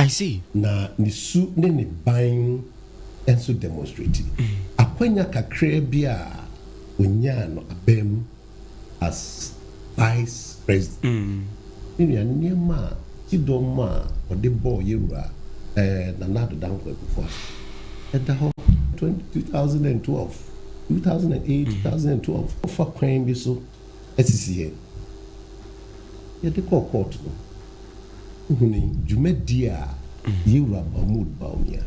I see. Na ni su ne ne ban enso demonstrate. Akwanya kakra bia onya no abem as vice president. Ina niema kidoma ode bo yewura na nado dankwa before. At the whole 2012, 2008, 2012 for crime bi so SCCN. Ya de court no. Huni jumedia yewura Bawumia.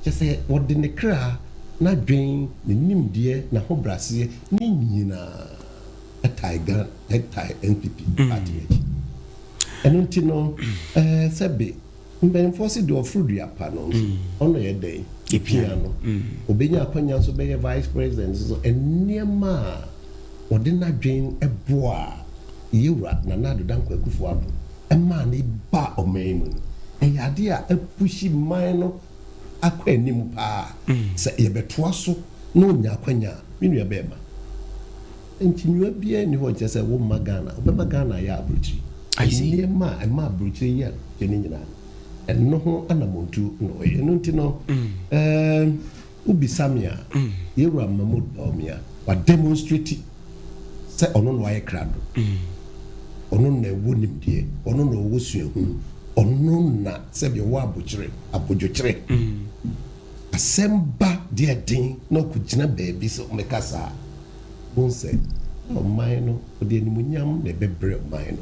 Just say what the nekra na dwen ne nimdeɛ na ho brase ne nyina Ghan NPP party. Eno ntino sebe mbenforce do ofrudu apa no ono ye dey piano obenya akwanya so be vice president so eniema wode na dwen eboa yewura na nado dankwa kufu ado ema ne ba omenu eyade a epushi man no akwa anim pa se yebetoa so na onya akwanya minu ya bema ntinwa bia ni ho se wo magana obema Ghana ya abrochi I see ema abrochi ya kene nyina eno ho anamontu no eno ntino ubi samia yewura Bawumia wa demonstrate se ono no aye krado ono na ewo nimdie ono na owo suahu ono na se bi wo abodwokyere asemba de den na kugina baabi so mekasa bonse o maino ode animunyam na bebre o maino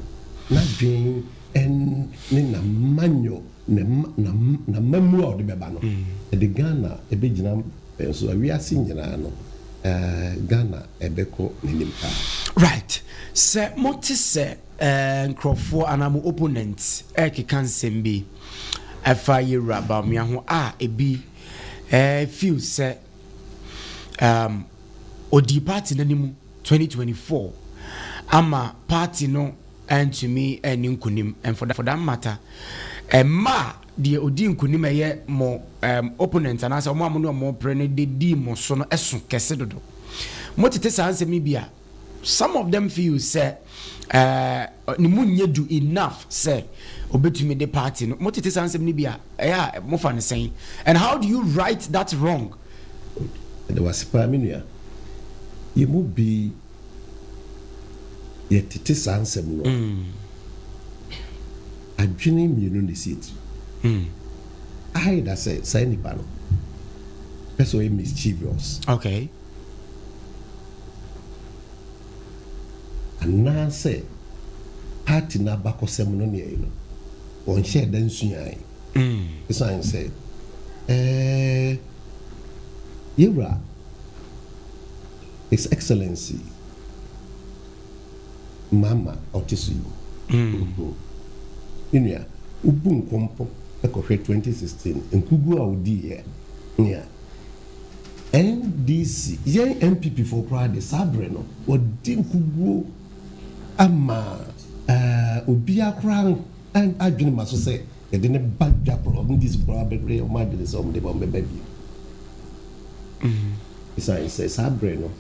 na dwen en ni na manyo na mamu a ode beba no de Ghana ebegina so awiase nyina no Ghana ebeko nimpa right se moti se nkrofo anamu opponents ekeka nsem bi afa yewura Bawumia ho a ebi feel se odi party nanimu 2024 ama party no and to me and nkunim and for that matter ma the odi nkunim eye mo opponent and asa mo amono mo pre ne di mo so no eso kese dodo mo tete sa ansem bia some of them feel say ni munye do enough say obetumi the party no mo tete sa ansem ni bia mo fa ne sen and how do you right that wrong there was paminia you mu be ye tete sa ansem no adwene mienu ne seat I that say ni ba no person is mischievous okay and say party na bakosem no ne yi no on share dan suan this one said yewura His Excellency Mama Otisu inia ubu nkompo ekohwe 2016 nkugu a odi ye nia NDC yen MPP for crowd sabre no odi nkugu ama obi akran and adwene maso say e de ne badja problem this problem o ma de so mo de bombe baby isa sabre no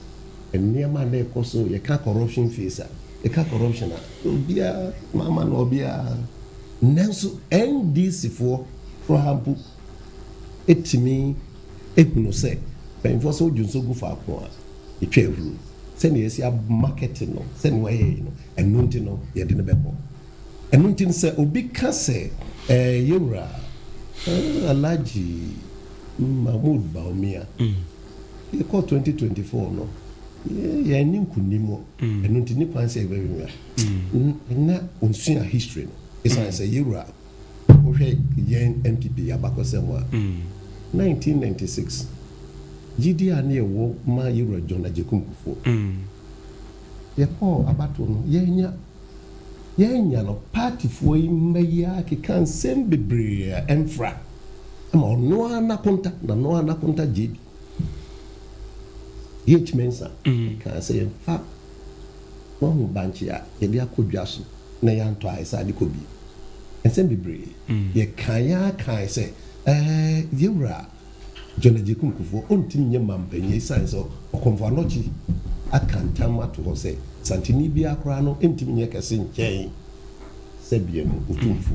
eniema na ekoso ye ka corruption face e ka corruption obia mama no obia nanso NDC for example etimi ehunu say ben for so junso gu fa ko a etwa ehuru se ne yesi market no se ne waye no enunti no ye de ne bebo enunti se obi ka se yewura Alhaji Bawumia e ko 2024 no ye ni nkunimo enunti ni kwanse ebewia na onsia history no isa say yewura ohwe yen MPP abakosem 1996 GDA na ewo ma yewura John Ajekunkufu ye ko abato no yenya no party fo imaya ke kan sem bebre emfra ama no ana konta JB H mensa can say in fact one banchi ya de akodwa so na ya nto aisa de kobi ensem bebre ye kan say yewura John Ajekunkufu ontimi nye mampanyi science okonfo anochi akantama to ho say santini bia kora no entimi nye kese nchen sebie no utumfo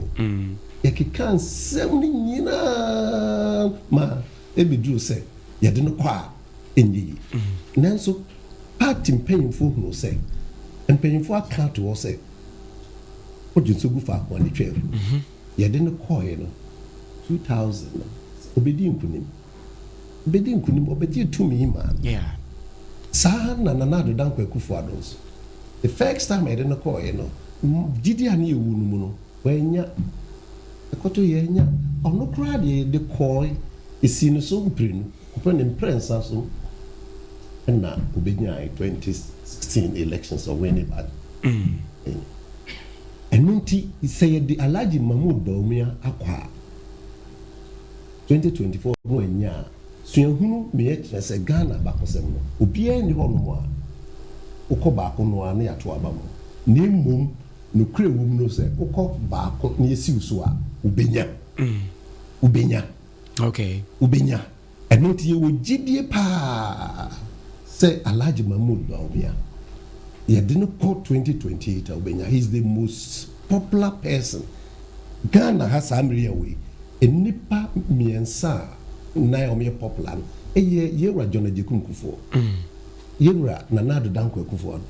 yɛkeka nsɛm no nyinaa ma ɛbɛduru sɛ yɛde no kɔ a ɛnyɛ yi nanso party mpanyimfoɔ hunu sɛ mpanyimfoɔ aka to hɔ sɛ wogye nso gu faako a ne twɛ yɛde no kɔɔeɛ no 2000 no obɛdi nkunim ɔbɛgye tumi ma saa na Nana Addo Dankwa Akufo-Addo nso the first time yɛde no kɔɔeɛ no gyidi a ne yɛwu no mu no wɔanya ɛkɔtɔ yɛanya ɔno koraa deɛ yɛde kɔɔe ɛsi no so mprenu ɔpɛ ne mprɛnsa so ɛna obɛnya 2016 elections of winning bad ɛno nti sɛ yɛde Alhaji Mahmood Bawumia akɔ a 2024 no anya a suahunu meyɛ kyerɛ sɛ Ghana bakɔsɛm no obiara ni hɔ nom a wokɔ baako no a ne yɛato aba mu na mmom nokura wɔ mu no sɛ wokɔ baako na yɛsiw so a wobɛnya ɛno nti yɛwɔ gyidie paa sɛ Alhaji Mahmood Bawumia yɛde no kɔ 2028 a wobɛnya. He is the most popular person Ghana ha saa mmere yɛwei nnipa mmiɛnsa a na ɔmyɛ popular no ɛyɛ yɛwura John Agyekum Kufuor yɛwura Nana Addo Dankwa Akufo-Addo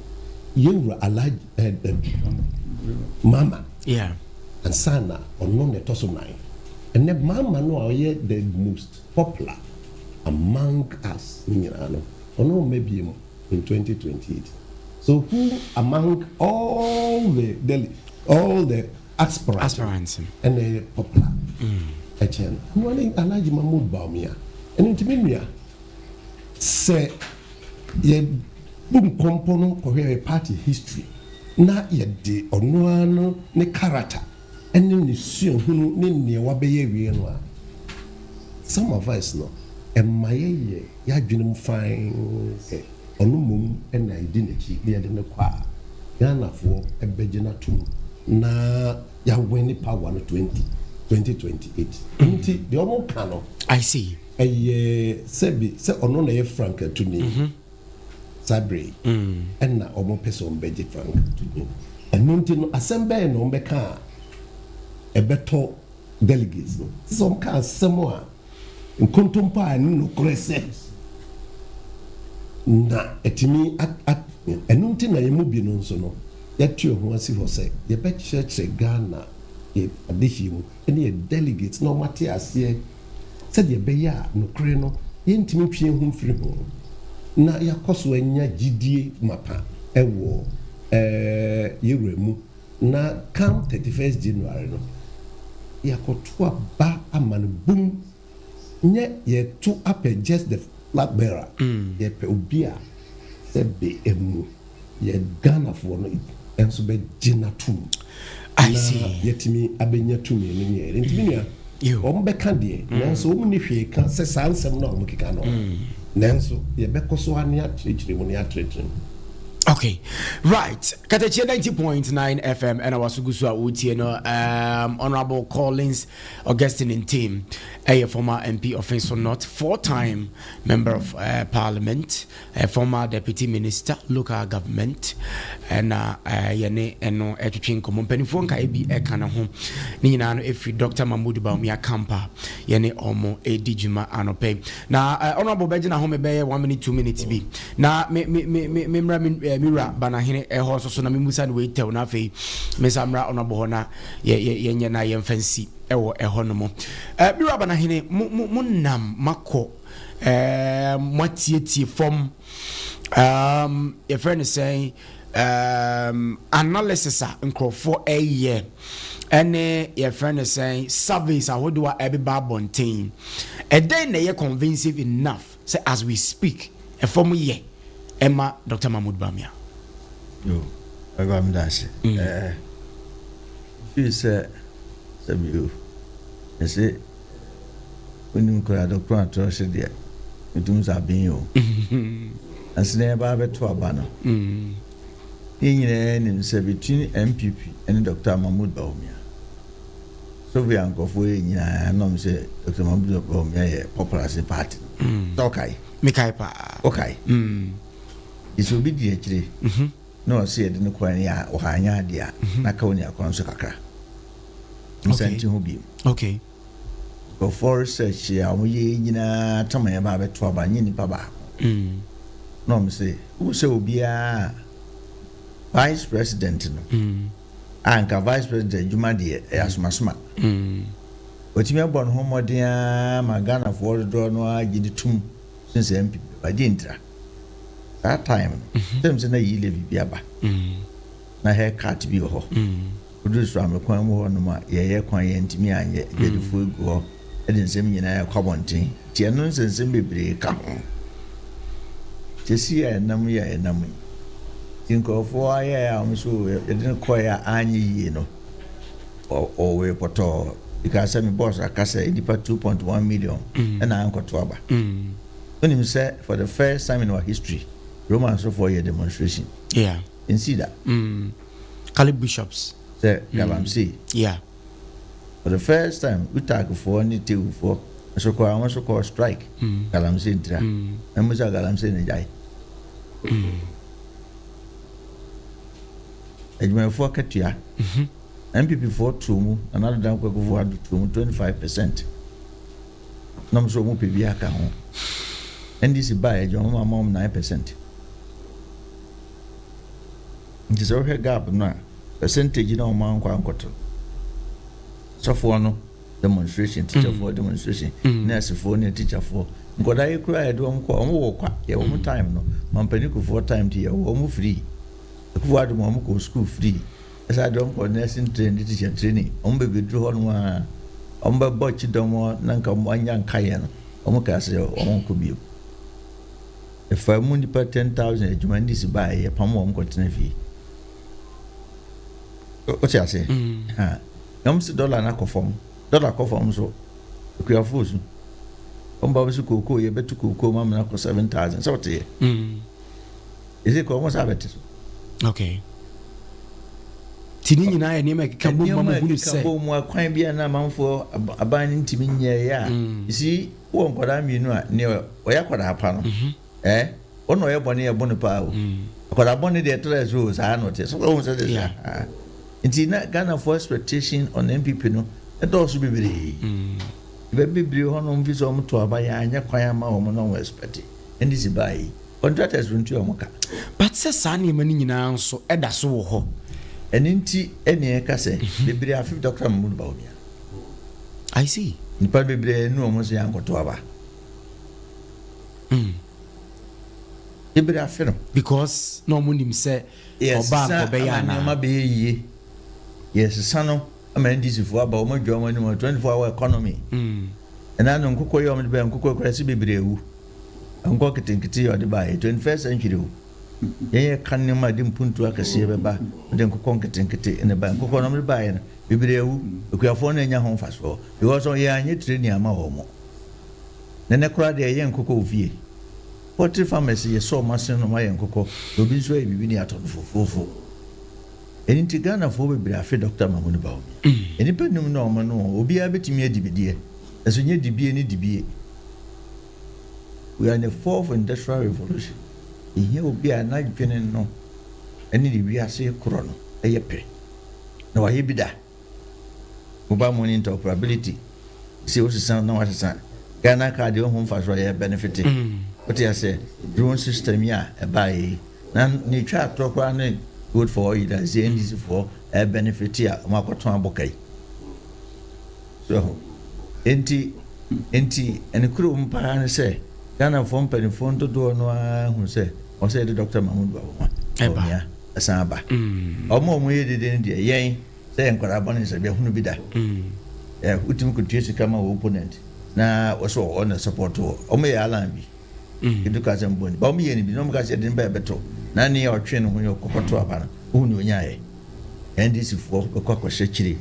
yɛwura Alhaji Mama ansa na ɔno na ɛtɔ so 9 ɛnɛ Mama no a ɔyɛ the most popular among us nyinaa no ɔno maybe in 2028. So who among all the aspirants and the popular ɛkyɛn no ɔne Alhaji Mahmood Bawumia ɛno nti me nua sɛ yɛ bum kɔmpɔ no kɔhwɛ party history na yɛde ɔno ara no ne character ɛne ne suahunu ne nea wabɛyɛ wie no a some of us no ɛma yɛyɛ yɛadwene mu fine ɔno mmom ɛna ɛdi n'akyi ne yɛde ne kɔ a Ghanafoɔ ɛbɛgye no atom na yɛawɛ ne power no 2028 nti deɛ ɔmo ka no I see ɛyɛ sɛ ɔno na yɛ Frank Atuni Sabre ɛna ɔmo pɛ sɛ ɔmo bɛgye Frank Atuni ɛno nti no asɛm bɛyɛ na ɔmo bɛka a ɛbɛtɔ delegates no sɛ ɔmo ka asɛm a nkontompo a ne nokorɛ sɛ na ɛtumi ɛno nti na yɛmu bi no nso no yɛatu ho asi hɔ sɛ yɛbɛkyerɛkyerɛ Ghana adehyi mu ɛne yɛ delegates na ɔmate aseɛ sɛdeɛ ɛbɛyɛ a nokorɛ no yɛntumi twe ho mfiri ho na yɛakɔ so anya gyidie mapa ɛwɔ yɛwura mu na come 31st January no yɛakɔto aba ama no boom nyɛ yɛto apɛ just the flag bearer yɛpɛ obi a sɛ be emu yɛ Ghanafoɔ no ɛnso bɛgye na tom na yɛtumi abɛnya tumi no ne yɛ ntumi nua wɔn bɛka deɛ nanso wɔn ni hwee ka sɛ saa nsɛm na wɔn keka no nanso yɛbɛkɔ so ane akyerɛkyerɛ mu ne akyerɛkyerɛ mu. Okay, right. Katakyiefm 90.9 FM and our Sugusu Uti no Honorable Collins Augustine and team, a former MP of Finson North, 4-time member of Parliament, a former deputy minister, local government, and yene eno etwin komon penifo nka ebi ekana ho ni nyina no efi Dr. Mahmood Bawumia Kampa yene omo edijuma anope na Honorable Begina ho mebeye 1 minute 2 minutes bi na mira banahene eho so na memusa no wetel na afei mesamra Honorable ho na yenye na yemfansi ewo eho no mo mira banahene munam mako matietie from your friend is saying analysis nkrofo a year and your friend is saying surveys how do I be babontain and then they are convincing enough say as we speak a form year Emma Dr. Mahmood Bawumia yo I got that you say you say when you call Dr. Trust there it means I've been you and say about to a banner in say between MPP and Dr. Mahmood Bawumia. So we are going to know say Dr. Mahmood Bawumia popular party. Okay. Okay. It's obedient. No, say I didn't quite or hanya dia. Na kaunia konso kakra. Senti ho bi. Okay. Go for research ya mo ye nyina tama ya ba beto aba nyi nipa ba. No me say, who say obi a vice president no. Anka vice president Juma de asuma. Otimi abon ho modern ma Ghana for do no agidi tum since MP ba di ntra. That time them say na yi levi bi aba. Na haircut bi ho. Odu so am kwan mo no ma ye kwan ye ntimi anye gedifo egu ho. Edi nsem nyina ya kwabonten. Tie no nsem bebre ka ho. Jesi ya enam ya enam. Tinkofo aya am so edin koya anyi yi no. O we poto because me boss akasa edipa 2.1 million and I anko to aba. When him say for the first time in our history Romans for your demonstration. Yeah. You see that? Caleb Bishops. Say Galamsey. Yeah. For the first time we talk for any two for so call strike. Galamsey dra. And Musa Galamsey ne jai. Ejuma for Katakyiefm. MPP for Tumu, another down for 25%. No so mu PB aka ho. NDC buy ejuma mom 9%. It is over gap na percentage na man kwa nkoto. So for no demonstration, teacher for demonstration, nurse for ne teacher for. Ngoda ye kura edo nko omo kwa ye omo time no. Mampani ku for time ti ye omo free. Ku adu mo ko school free. Esa do nko nursing training teacher training. Omo be bedru ho no a omo be bochi domo nanka mo anya nka ye no. Omo ka se omo ko bio. If I mundi pa 10,000 ejuma ndisi buy ye pamo omo ko tena fi. What you say? Yamsi dollar na kofom. Dollar kofom so. Kuya fuzu. Omba bisu koko ye betu koko mama na ko 7,000. So what ye? Is it almost habit? Okay. Tini nyina ye nema kika bo mama hunu se. Bo mu akwan bia na manfo aban ntimi nye ya. You see, wo nkoda mienu a ne oya koda apa no. Ono ye bone ye bone pa o. Koda bone de tres o sa no te. So wo say this. Inti na Ghana for expectation on MPP no e do so bibiri bibiri ho no mviso mo to aba ya anya kwan ama wo no expect and this buy contractors runtu omoka but se sa ne mani nyina nso e da so wo ho eninti ene ka se bibiri afif Dr. Mahmoud Bawumia. I see ni pa bibiri nu omo se ankoto aba bibiri afino because no mo nim se oba ko be ya na ma be yi. Yes, son, I mean, this is for about my job 24-hour economy. And I don't cook your own bank, cook a recipe, and cook it in Kitty or the buy 21st century. Yea, can you madam punt to a cassia bar, then cook it in Kitty in the bank, cook on the buy, Bibreu, you are phone in your home fast for. You also ya and you train your homo. Then I cried a young cocoa V. What if I may see a so much in my young cocoa, will be sway be out of for. Enti Ghana for we afi Dr. Mahmoud Bawumia. Eni pe num no no obi a betimi adibidie. Eso nye dibie ni dibie. We are in the fourth industrial revolution. Ihe obi a na dwene no. Eni di wi ase kro no eye pe. Na wa yebida. Mobile money interoperability. See what is sound now what is sound. Ghana card your home fast where benefiting. What you say? Drone system ya e buy. Na ni twa tokwa na good for you that say NDC for a benefit here makoto abokai so enti and kuru mpa na say Ghana for penifon to do no hu say o say the Dr. Mahmoud Bawumia asaba omo ye de de yen say nkora bone say be hunu bi da utim ku tie sika ma opponent na wo so on support omo ye alan bi education boni ba omo ye ni bi no mo ka say de ba beto na ne o twe no ho yokokoto abana unu onyaye NDC for kokko shechiri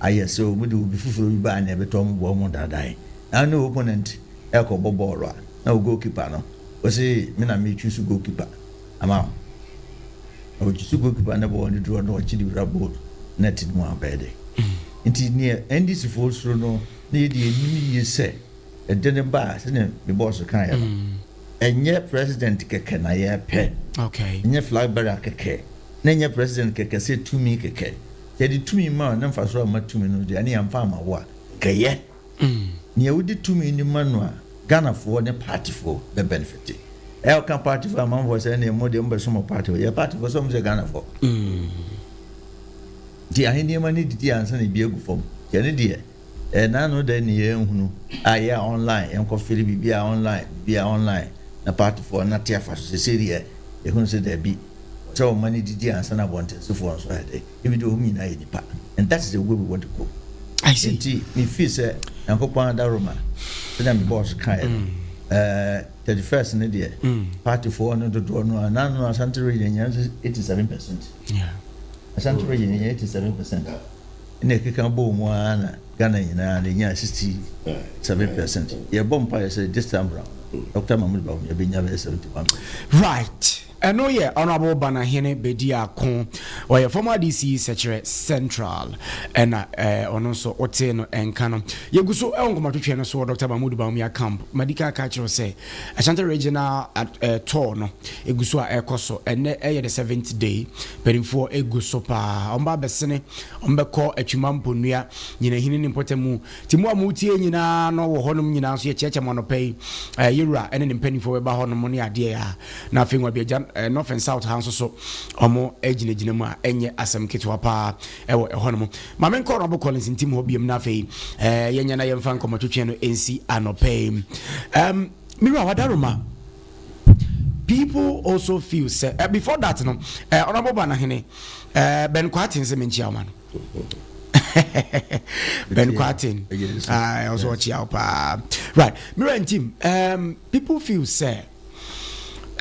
aye so mu de obi fufuro bi ba na beto mo bo mo dadai na no opponent e ko bobolo a na goalkeeper no o say me na me choose goalkeeper ama o choose goalkeeper na bo on draw no chidi rabo net mu abede nti ne NDC for so no ne de enimi ye se e de ne ba se ne me boss kan ya enye president keke na ye pe okay enye flag bearer keke na enye president keke se tumi keke yɛde tumi ma na mfa so ma tumi no de ane amfa ma wo a kɛyɛ ne yɛwodi tumi ni ma no a Ghanafoɔ ne partyfoɔ be benefit ka partyfoɔ amanfoɔ sɛ ne mo de mo beso mo party yɛ partyfoɔ so mo sɛ Ghanafoɔ di ahene ma ne didi ansa na bi agu fam yɛne de na no da ne yɛ nhunu a yɛ online yɛnkɔ fili bibia online na partyfoɔ na te afa so sɛ deɛ yɛhunu sɛ da bi sɛ o mani didi ansa na bɔntensofoɔ nso ayɛ dɛ ebi de o mi na yɛ nipa and that is the way we want to go. I see. Me feel say yankopon da Roma say na me boss kan 31st ne de party for no do no na no Asante region 87%. Yeah. Asante region 87%. Ne keka bo mu ana Ghana nyina ne nya 67%. Ye bom pa say this time round Dr. Mahmoud Bawumia be nya 71%. Right. And no, yeah, Honorable Banahene Bedia Kon, or your former DC Secretary Central, and also Oteno and Canon. You go so Elgomatu so Dr. Mahmoud Bawumia Camp, Medical Culture say, Ashanti Regional at Torno, Egusua Ecoso, and the 7th day, but for Egusopa, Omba Besene, Ombeko, Echimampunia, Yinahin Impotemu, Timua Muti, Yina, no Honum Yina, Church Monopay, Yura, and an penny for about Honomonia, dear. Nothing will be done. North and South House so omo ejine jinema enye asem ketwa pa ewo ehono ma men ko Robo Collins ntim ho biem na fe yenya na yemfa nkomatotwe no NC anopay Mira wadaroma people also feel say before that no Honorable Banahene Ben Kwatin se menchia ma no Ben Kwatin I also watch out pa right Mira ntim people feel say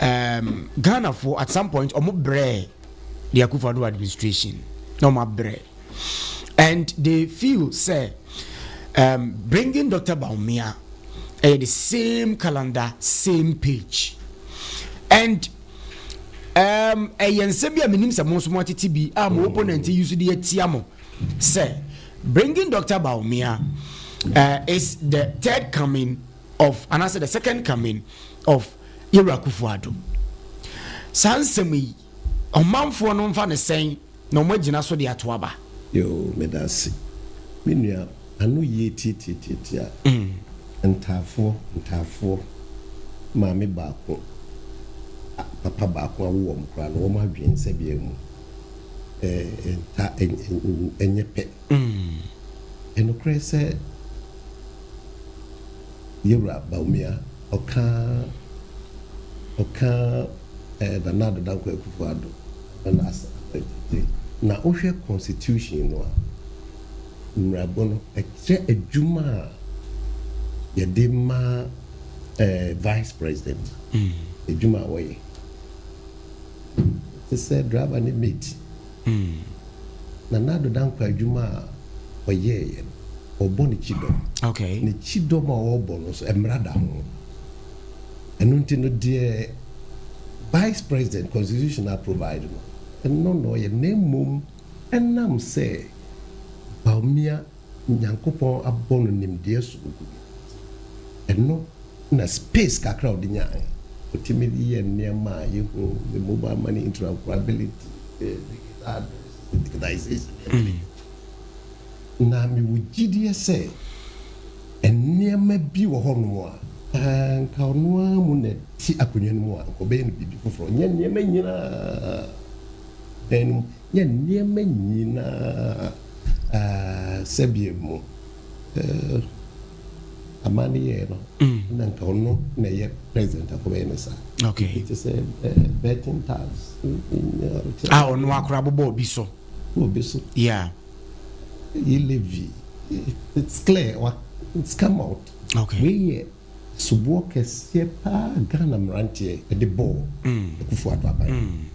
Ghana for at some point omo bre the Akufo-Addo administration no more bre and they feel say bringing Dr. Bawumia the same calendar same page and yensebia minim se monso mo tete bi am opponent use the etiamo say bringing Dr. Bawumia is the third coming of and I said the second coming of Akufo-Addo. Sansemi omanfo no mfa ne sen na omagina so de atoaba. Yo medasi. Minua anu ye titi ntafo maame baako papa baako awo mkra no ma dwen se bia mu enyepe enokre se Yura Bawumia oka da nado danko Akufo-Addo na asa na ohwe constitution no mrabo no ekye adwuma yede ma vice president adwuma woye se driver ni mate na nado danko adwuma oyeye oboni chido okay ni chido ma obo no so emrada ho enunti no de vice president constitutional provide no ye name enam say Bawumia nyankopon abono nimde so eno na space kakra odinya otimi ye niema ye ho the mobile money interoperability digitization na mi wugidie say eniema bi wo hono a nka ono amu na ti akonwa mu a ko be no bibi foforo nya niema nyina nya niema nyina sebie mu amani ye no na nka ono na ye president akobe ne sa okay it is a betting tax ono akora bobo obi so yeah you levy it's clear what it's come out okay we subo kese pa Ghana mrantie the ball Akufo-Addo aban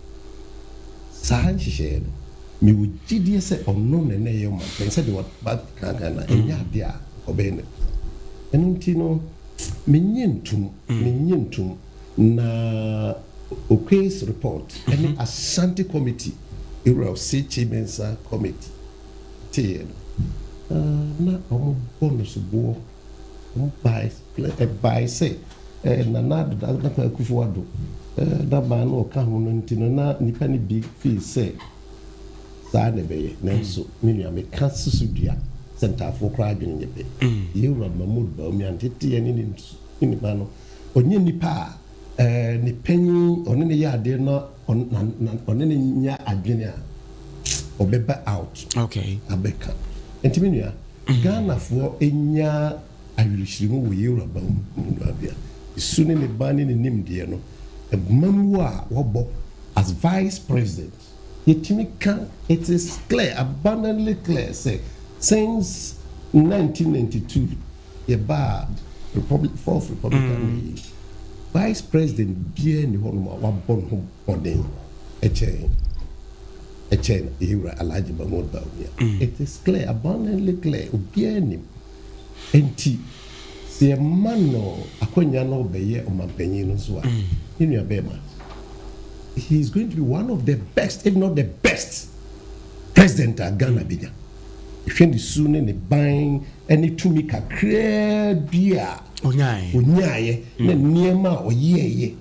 san hihye no mi wugidie se ono na ye ma pense de what back Ghana enya dia obene enunti no menyentum na okay's report any Ashanti committee area of Chimensa committee na bonus bo by say na Akufo-Addo da ba no ka ho no ntino na nipa ni big fee say saa ne bɛyɛ nanso me nua meka susudua sɛntafoɔ koraa adwene nyɛ pɛ yɛwura Mahmood Bawumia nteteɛ ne nipa no ɔnyɛ nipa a ne panyin ɔne ne yɛ adeɛ no ɔne ne nya adwene a ɔbɛba out abɛka nti me nua Ghanafoɔ ɛnya awerɛhyirimu wɔ yɛwura Bawumia ɛsu ne ne ba ne ne nimdeɛ no ɛmamu a wɔbɔ as vice president yɛtumi ka it is clear, abundantly clear say since 1992 yɛbaa fourth Republican vice president biara ni hɔ nom a wabɔ ne ho bɔden ɛkyɛn yɛwura Alhaji Mahmood Bawumia it is clear, abundantly clear, obiara nim enti sɛ yɛma no akɔnya no bɛyɛ ɔmampanyin no nso a ne nua bɛrima he is going to be one of the best, if not the best, president of Ghana. Benya. If you soon ne ban any tumi kakra bia onyaye na niema oyeye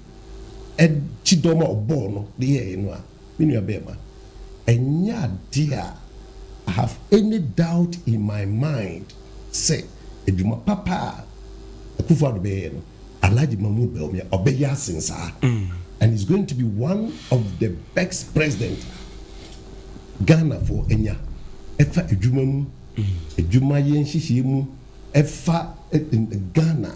e chidoma obono de ye no a minu abema enya dia I have any doubt in my mind say eduma papa akufo do be no Alhaji Mahmood Bawumia obeya sensa and he's going to be one of the best president Ghana for Enya. Efa edwuma mu, edwuma yenhihie mu, efa Ghana.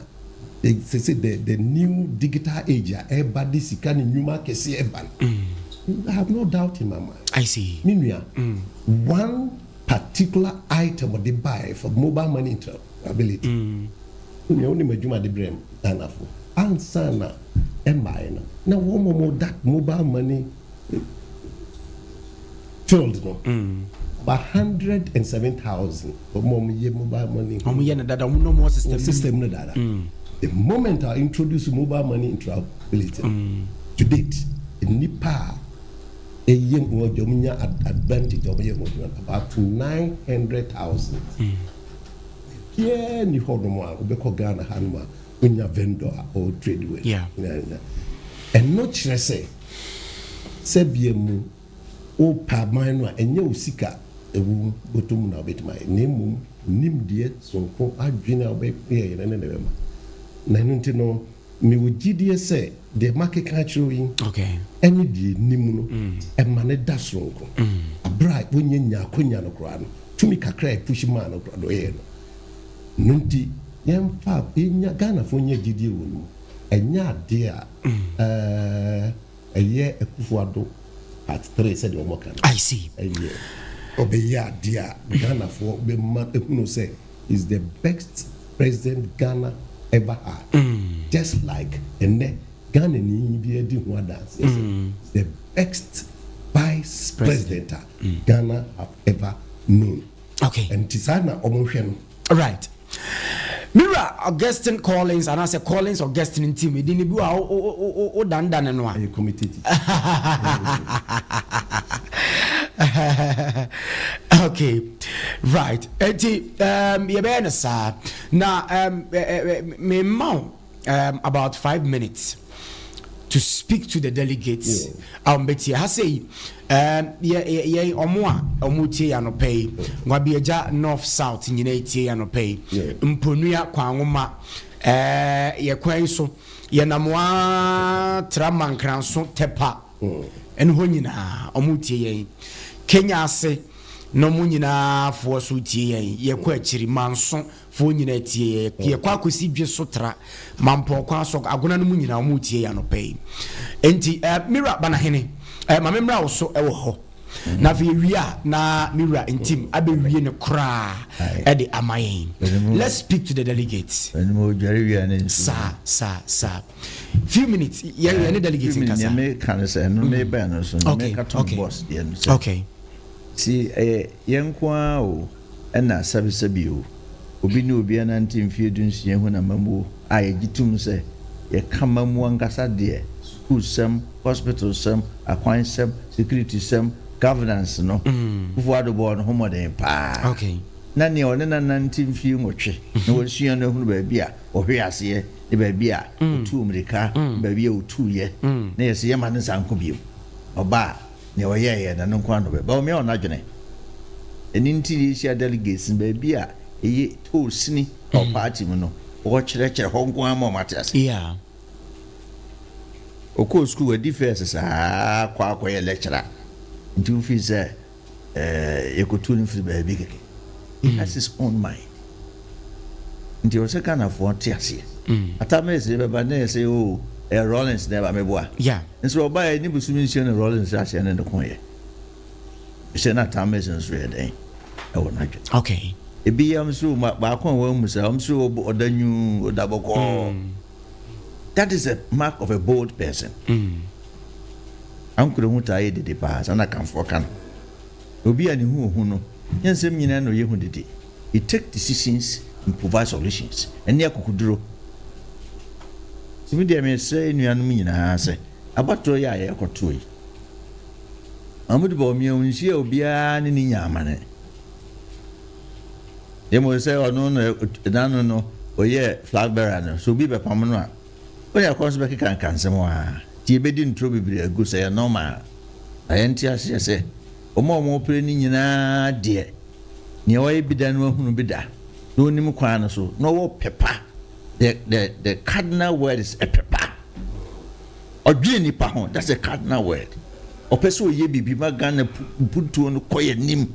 They say the new digital age, everybody sika ni nyuma kesi eba. I have no doubt in my mind. I see. Minua, one particular item of the buy for mobile money interoperability. Minua only majuma de brem Ghana for. Ansana embaena na one more that mobile money filled no about 107,000 for mobile money no more system no data the moment I introduce mobile money interoperability to date in Nepal a young advantage of about 900,000 yeah ni hono we call Ghana hanma when you vendor or trade with. And not say, Sebiemu, O Pamano, and you sika, a womb, bottom now bit my name, nim dear, so I dinner away here in another. Nanutino, me would GDS say, the market catching, any dear nimuno, and man that's wrong. A bright when you kunya no crown, to make a crack pushing man of Gradoeno. Nunti. Yam fa inya Ghana for nye gidi wonu enya dia eye ekufuado at 3 said o mokan I see eye obeya dia Ghana for be man ekuno say is the best president Ghana ever had just like ene Ghana ni bi edi ho dance the best vice president Ghana have ever known and tisana omohwe no right Mira Augustine Collins and I say Collins Augustine team we didn't do o dan no a committee okay right you be sir now me mount about 5 minutes to speak to the delegates betia ha say ye omutie ya no pay ngwabiaja north south nyina etie ya no pay mponua kwanwoma ye kwan so ye namwa tramankranso tepa en ho nyina omutie ye Kenya ase no mu nyina fo so tie ye ye kwa akiri manso fo nyina tie ye kwa akosi dwe so tra mampo kwa so agona no mu nyina omutie ya no pay enti mira bana hene ma memra wo so ewo ho na fi wia na mira intim abe wie ne kra e de amayen let's speak to the delegates sa few minutes ye ne delegates in kasa me kan say no me ba no so me ka to boss ye no say okay si yenkwa o na sabi o obi ne obi na ntim fie dunsie hu na mamu a ye gitum say ye kamamu ankasa de school sem hospital sem akwan sem security sem governance no ufuado bo no homode pa okay na ne one na ntim fie nwotwe na wosua no hu ba bia ohwe ase e ba bia otu America ba bia otu ye na ye se ye ma ne sanko biem oba ne oyeye na no nkwa no ba o me ona dwene an interior delegates in baby a ye told Sini or party mono watch lecture Hong Kong more matters. Yeah. Of course, school defenses are quite lecturer. Into fees you could tune for the baby. He has his own mind. Until second of 40 years. At times, they say, oh, Rollins never me boy. Yeah. And so by any Bussumission Rollins Russian and the Coye. You say not Thomas and Sweden. I will not. Okay. A BM through my back on worms, I'm sure, or the new double call. That is a mark of a bold person. Uncle Mutai did the pass, and I come for can. Obi and who know. Yes, I mean, I know you who did it. He take decisions and provide solutions. And near Kukudro. Media may say, you and me, I say, about to ya or two. I'm with Bawumia when she will be an in Yamane. They will say, oh, no, or yeah, flag bearer, so be by Pomona. When I cross back, I can't say more. Tibe didn't trouble be a good say, no man. I enter, she say, or more plain in a dear. Near way be done who be that. No name quana so, no pepper. The cardinal word is a pepper. Or Jenny Pahon, that's a cardinal word. Or Peso ye be Ghan put to on quiet name.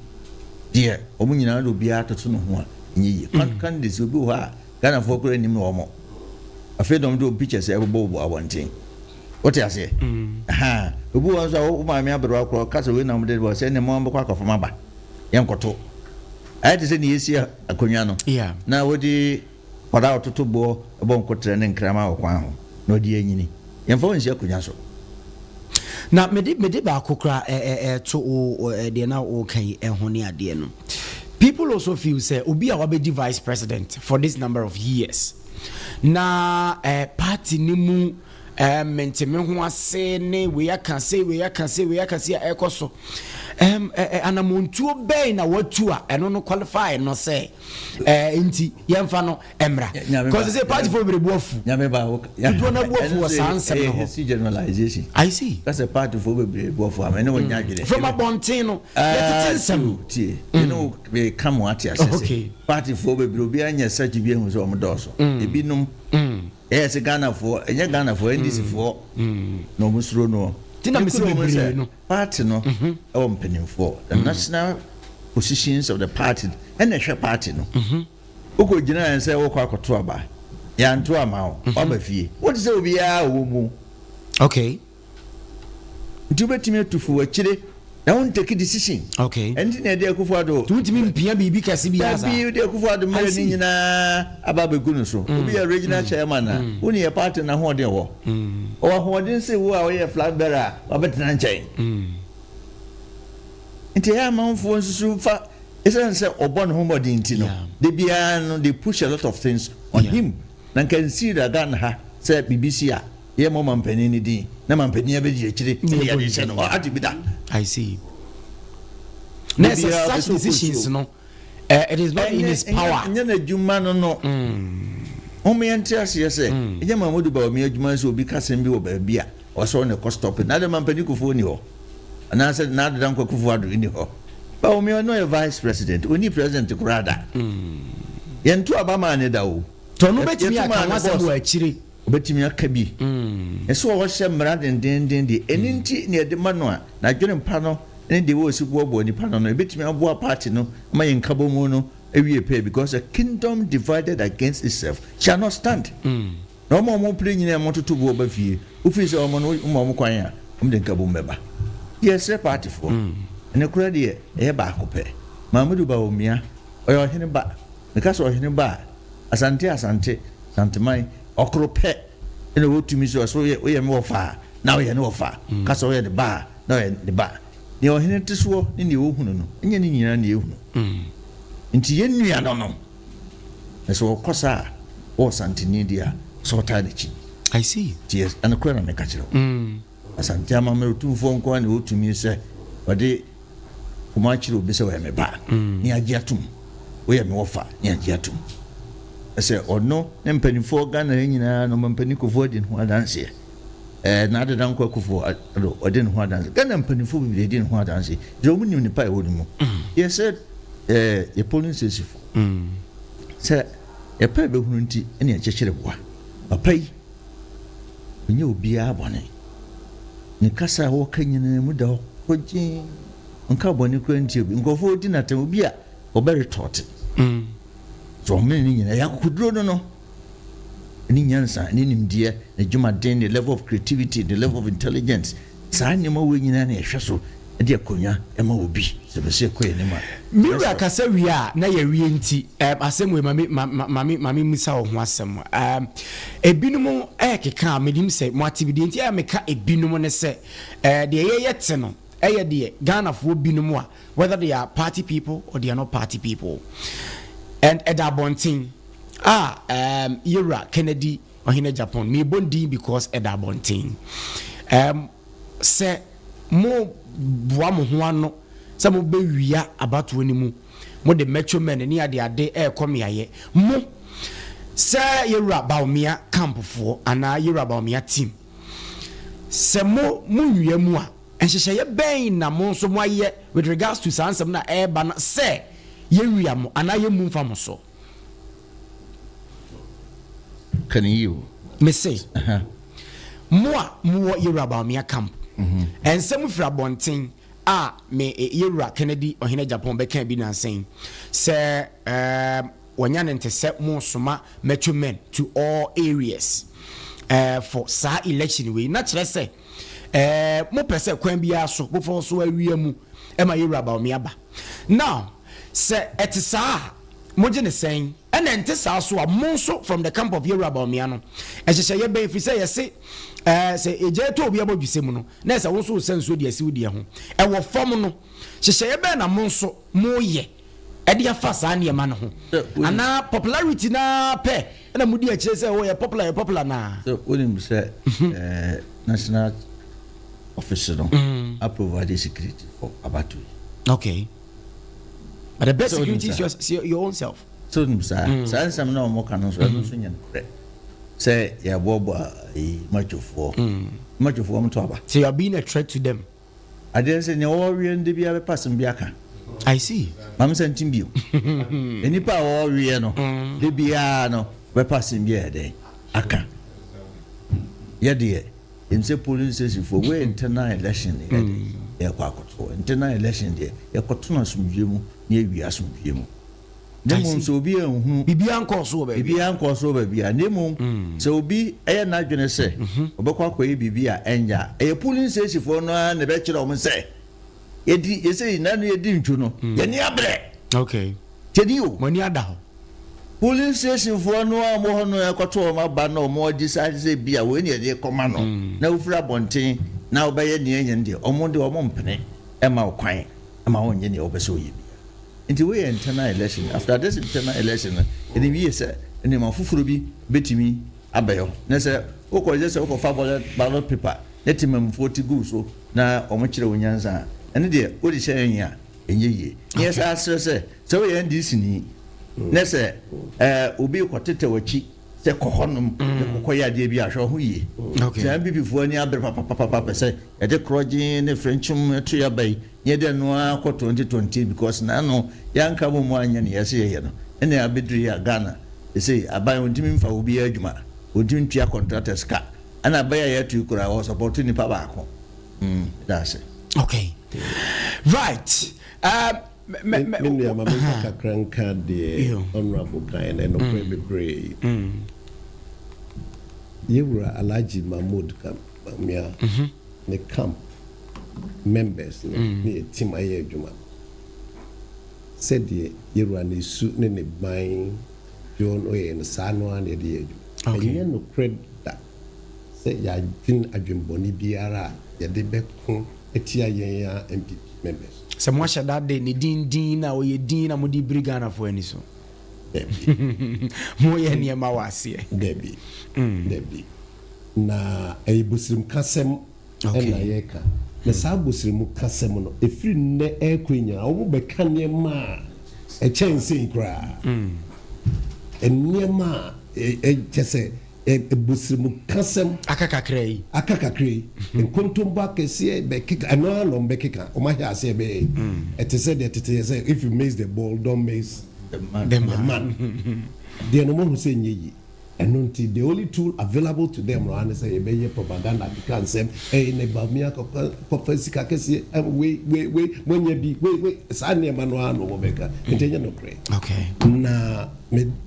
Dear, or when you will be out of one. Ye can't this will be her. Ghan of Walker any more. Afraid don't do pictures ever bow one thing. What I say? Ha, the boys are over my member or castle when I'm dead was any more quack of Mamba. Young Coto. I had to say, yes, here, a coniano. Yeah. Now, what the out to bo a bon cotton and crama or quam. No, dear, any. Young phones, your coniaso. Now, me did ba kokra to the now okay and honey at the end. People also feel say Obi Awabedi vice president for this number of years. Na party nimu menteme ho ase ne we can say ekoso anamontuo be na watu a eno no qualify no say nti yemfa no emra because say party for be buafu nyame ba wo do na buafu was answer no see generalization I see that's a party for be buafu am ene wonya gire from abontin no let it some you know we come what you say party for be obi anya search bi hu so omdoso ebinom yes Ghana for NDC for no musro no tina misebe no party no mpanyim for the national positions of the party and the share party no uko gina and say wo kwa koto aba ya nto ama o aba fie what is obi a wo mu okay nti betimi atufu akire na won take decision okay and na dey akufuado tu ntimi mpia bibi kasi bi asa bi dey akufuado mere ni nyina aba begunu so obi a regional chairman na woni e party na ho de wo o ho de se wo a wo ye flag bearer obetena nchen nti ya manfo nsusu fa esen se obon ho body nti no de bia no they push a lot of things on him na can see that Ghana ha say BBC a ye mo mampani ni din na mampani abeji akire ni ya de se no ati bi da I see. Next, such decisions, no, it is not in his power. Nyana juma no. Omi entias yese. Eje Mamudu Bawumia juma so obi kasem bi wo ba bia. O so ne cost stop. Na de mampani kufo ni ho. Na say na de dan kufo ado ni ho. Bawumia no a vice president. Oni president kurada. Yentu abama ne da o. To no betimi aka wasem wo akire. Obetimi aka bi. Eso wo hye mra den de eninti ne de mano a na dwene mpa no ne de wo si bo ni pa no obetimi abo party no ma yen kabo mu no ewie pay because a kingdom divided against itself shall not stand. No mo play nyina mo tutu bo ba fie. Ofi se mo no mo kwan a de kabo mbeba. Yes party for. Ne kura de e ba akopɛ. Mamudu Bawumia oyo hene ba. Because o hene ba asante santemai okro pe ene wotumi so ye me wofa na ye ne wofa ka so ye de ba na ye de ba ne o hene tiso ne ne ohunu no enye ne nyina ne ehunu nti ye nua no so kosa o santini dia so ta de chi I see yes and ko na me ka kire asante ama me otumfo nko na wotumi se ode kuma kire obi se we me ba ne agi atum o ye me wofa ne agi atum say ono empanifo Ghana nyina no mampani kofo din ho adanse na de dan kofo odin ho adanse Ghana empanifo bi din ho adanse je omunim ni pa e wonu mu yes your polling says sir, a pebble hunty any a church a pay when you be a bonnet. Nikasa walking in the middle, watching on carbon tube and go for dinner to be a or very taught. So many I could no. Any answer, any dear, the Juma Dane, the level of creativity, the level of intelligence. Sign your wing in any shadow, a dear Konya, Emma will be. So the same way, Mira Casaria, na ye rienti, asem we mami misa o hwasem. Ebinumo keka medim se mo activity ya meka ebinumo ne se de ye yete no eye de Ghana fo binumo a whether they are party people or they are not party people. And Edabontin Yura Kennedy or Hine Japan me bondi because Edabontin se mo boamu hoano some be wia about wenimu mo de metro men ni ade ade come yaye mo se Yura Bawumia camp for ana Yura Bawumia team se mo nwia mu a enhyehyeye ben na mo so mo aye with regards to sansem na eba na se Yewia mo ana ye mu mfa mo so. Can you me say mo Yewia Bawumia camp and some fra bonten me Yewia Kennedy or Hine Japan be kan bi na saying say wanya nte se mo soma metro men to all areas for sa election we na kire say mo pese kwan bia so before so awia mu e ma Yewia Bawumia ba now se etisa moje ne sen ena ntisa so a monso from the camp of Yewia Bawumia no ehye ye be fi say yesi se eje to obi abodwise mu no na se wo so senso de asi wudi ho e wo fom no hye ye be na monso mo ye e de afa sa ne ma no ho ana popularity na pe na mudi a kire say wo ye popular na so wonim say national officer no approve the security for Abatu. Okay. But the best security is your own self. So, sir, some no more canons. Say, yeah, Bob, much of one to so you are being a threat to them. I didn't say no Orient de be a person biaka. I see. Mamma sent him you. Any power Oriano, de Biano, we're passing beer day. Aka. Yeah, dear. In say police station for way internal election. Internal election there. Ya kotuna sumviemu ni ewia sumviemu. Nemu so obi ehun bibia nko so ba bibia nko so ba bia nemu so obi eye na adwene se obekwa koye bibia enya e police station for no na be kire o se edi ese na no edi ntwu no ye ni abre okay tedi o mani ada ho police station for no a mo ho no ekoto o ma ba no mo decide say bia we ne de koma no na ufura bonten na obeye ne enye ndi omo de omo mpene e ma okwan e ma onye ne obeso yi into we internal election after this internal election any we say any man fufuru bi betimi abayo na say o ko je say o ko fa ballot paper let him 40 go so na omo kire onyansa ene de o di shen ya enye ye yes asre say so we ndc ni na say obi ko tete wachi se kohonum ko ya de bi ahwo ho yi say mpp fo ani abre papa say e de kroje ne frenchum to ya bai ye de no akọ 2020 because na no yanka mo anya ne yese ye no ene abedri ya Ghana e say abai ontimi mfa obi adwuma odin tua contractors ka ana abai ya tu kura wo support ni pa ba ko that's it okay right me mama kakranka de honorable Ghan and no bebre Yewia Alhaji Mahmood Bawumia the camp members ne team aye adwuma said the Yewia ne su ne ban John oye no sano an de adwuma enye no credit say ya din adwumboni biara ya de beko etia yen ya MPP members se mo shada de ne din na oye din na mo di brigana fo ani so mo ye ne ma wase debi na busrim kasem na yeka na sa busrim kasem no efiri ne ekwenya omo beka ne ma e chense nkra enema chese busrimu kasem akakakre nkontombo akese be kika ano no be kika o ma hia ase be it said that it is if you miss the ball don't miss the man they no mo say nyi and until the only tool available to them no and say be propaganda because say ne Bawumia ko fasika kese we when you be we sa ne ma no ano mo beka ntenye no kre okay na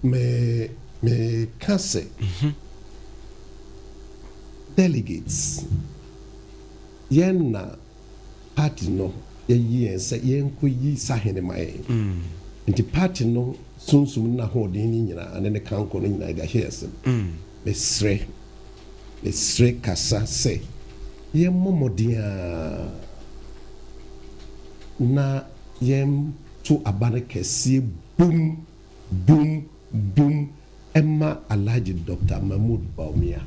me kase delegates yenna party no ye say yenko yi sahene mai nti party no sunsum na ho de ni nyina ane ne kanko no nyina ga hwesem mesre kasa say ye momodia na yem to abane kese boom Emma Alhaji Dr. Mahmoud Bawumia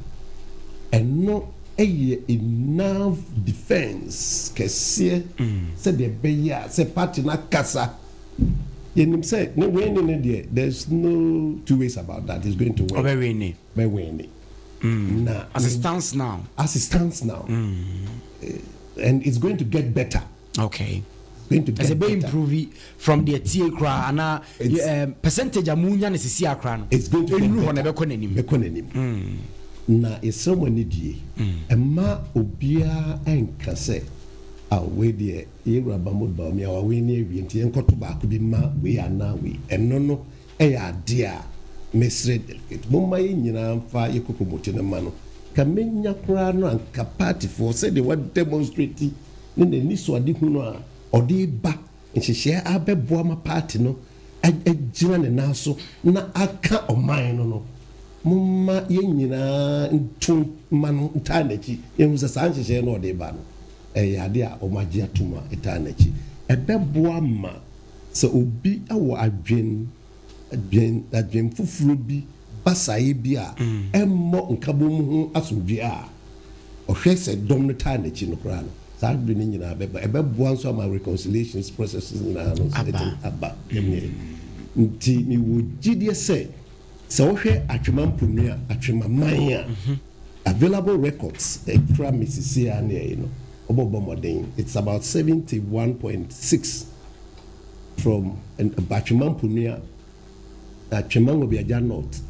and no enough defense kese said the beya say party na kasa yenim say no winning there there's no two ways about that it's going to win by winning na as it stands now and it's going to get better okay going to get as a be improve from the TA cra and percentage amunya nesisi akra no it's going to get better na someone die emma obia enka say we there Yewura Mahmoud Bawumia wa we ni ewie nti enkoto ba ko bi ma we ana we eno no ya de a mesre delegate mumma nyina mfa yekokomote na ma no ka menya kra no anka party for say they want demonstrate ne ni so ade hu no a ode ba nhihye abeboa ma party no agina ne naso na aka oman no mumma yenyina ntu manu ntanachi yemusa sanhihye no ode ba no ade a omagia tuma etanachi ebeboa ma so obi awo adwen fufuro bi basaye bi a emmo nkabom hu asodwe a ohwe se dom no tanachi no kra no sa bi ni nyina ebeboa nso ama reconciliations processes nyina no aba nti mi wo gidie se ohwe atwemamponu atwemaman available records extra misisi ane you know it's about 71.6 from Bachimampunia, Chimangobiaja North,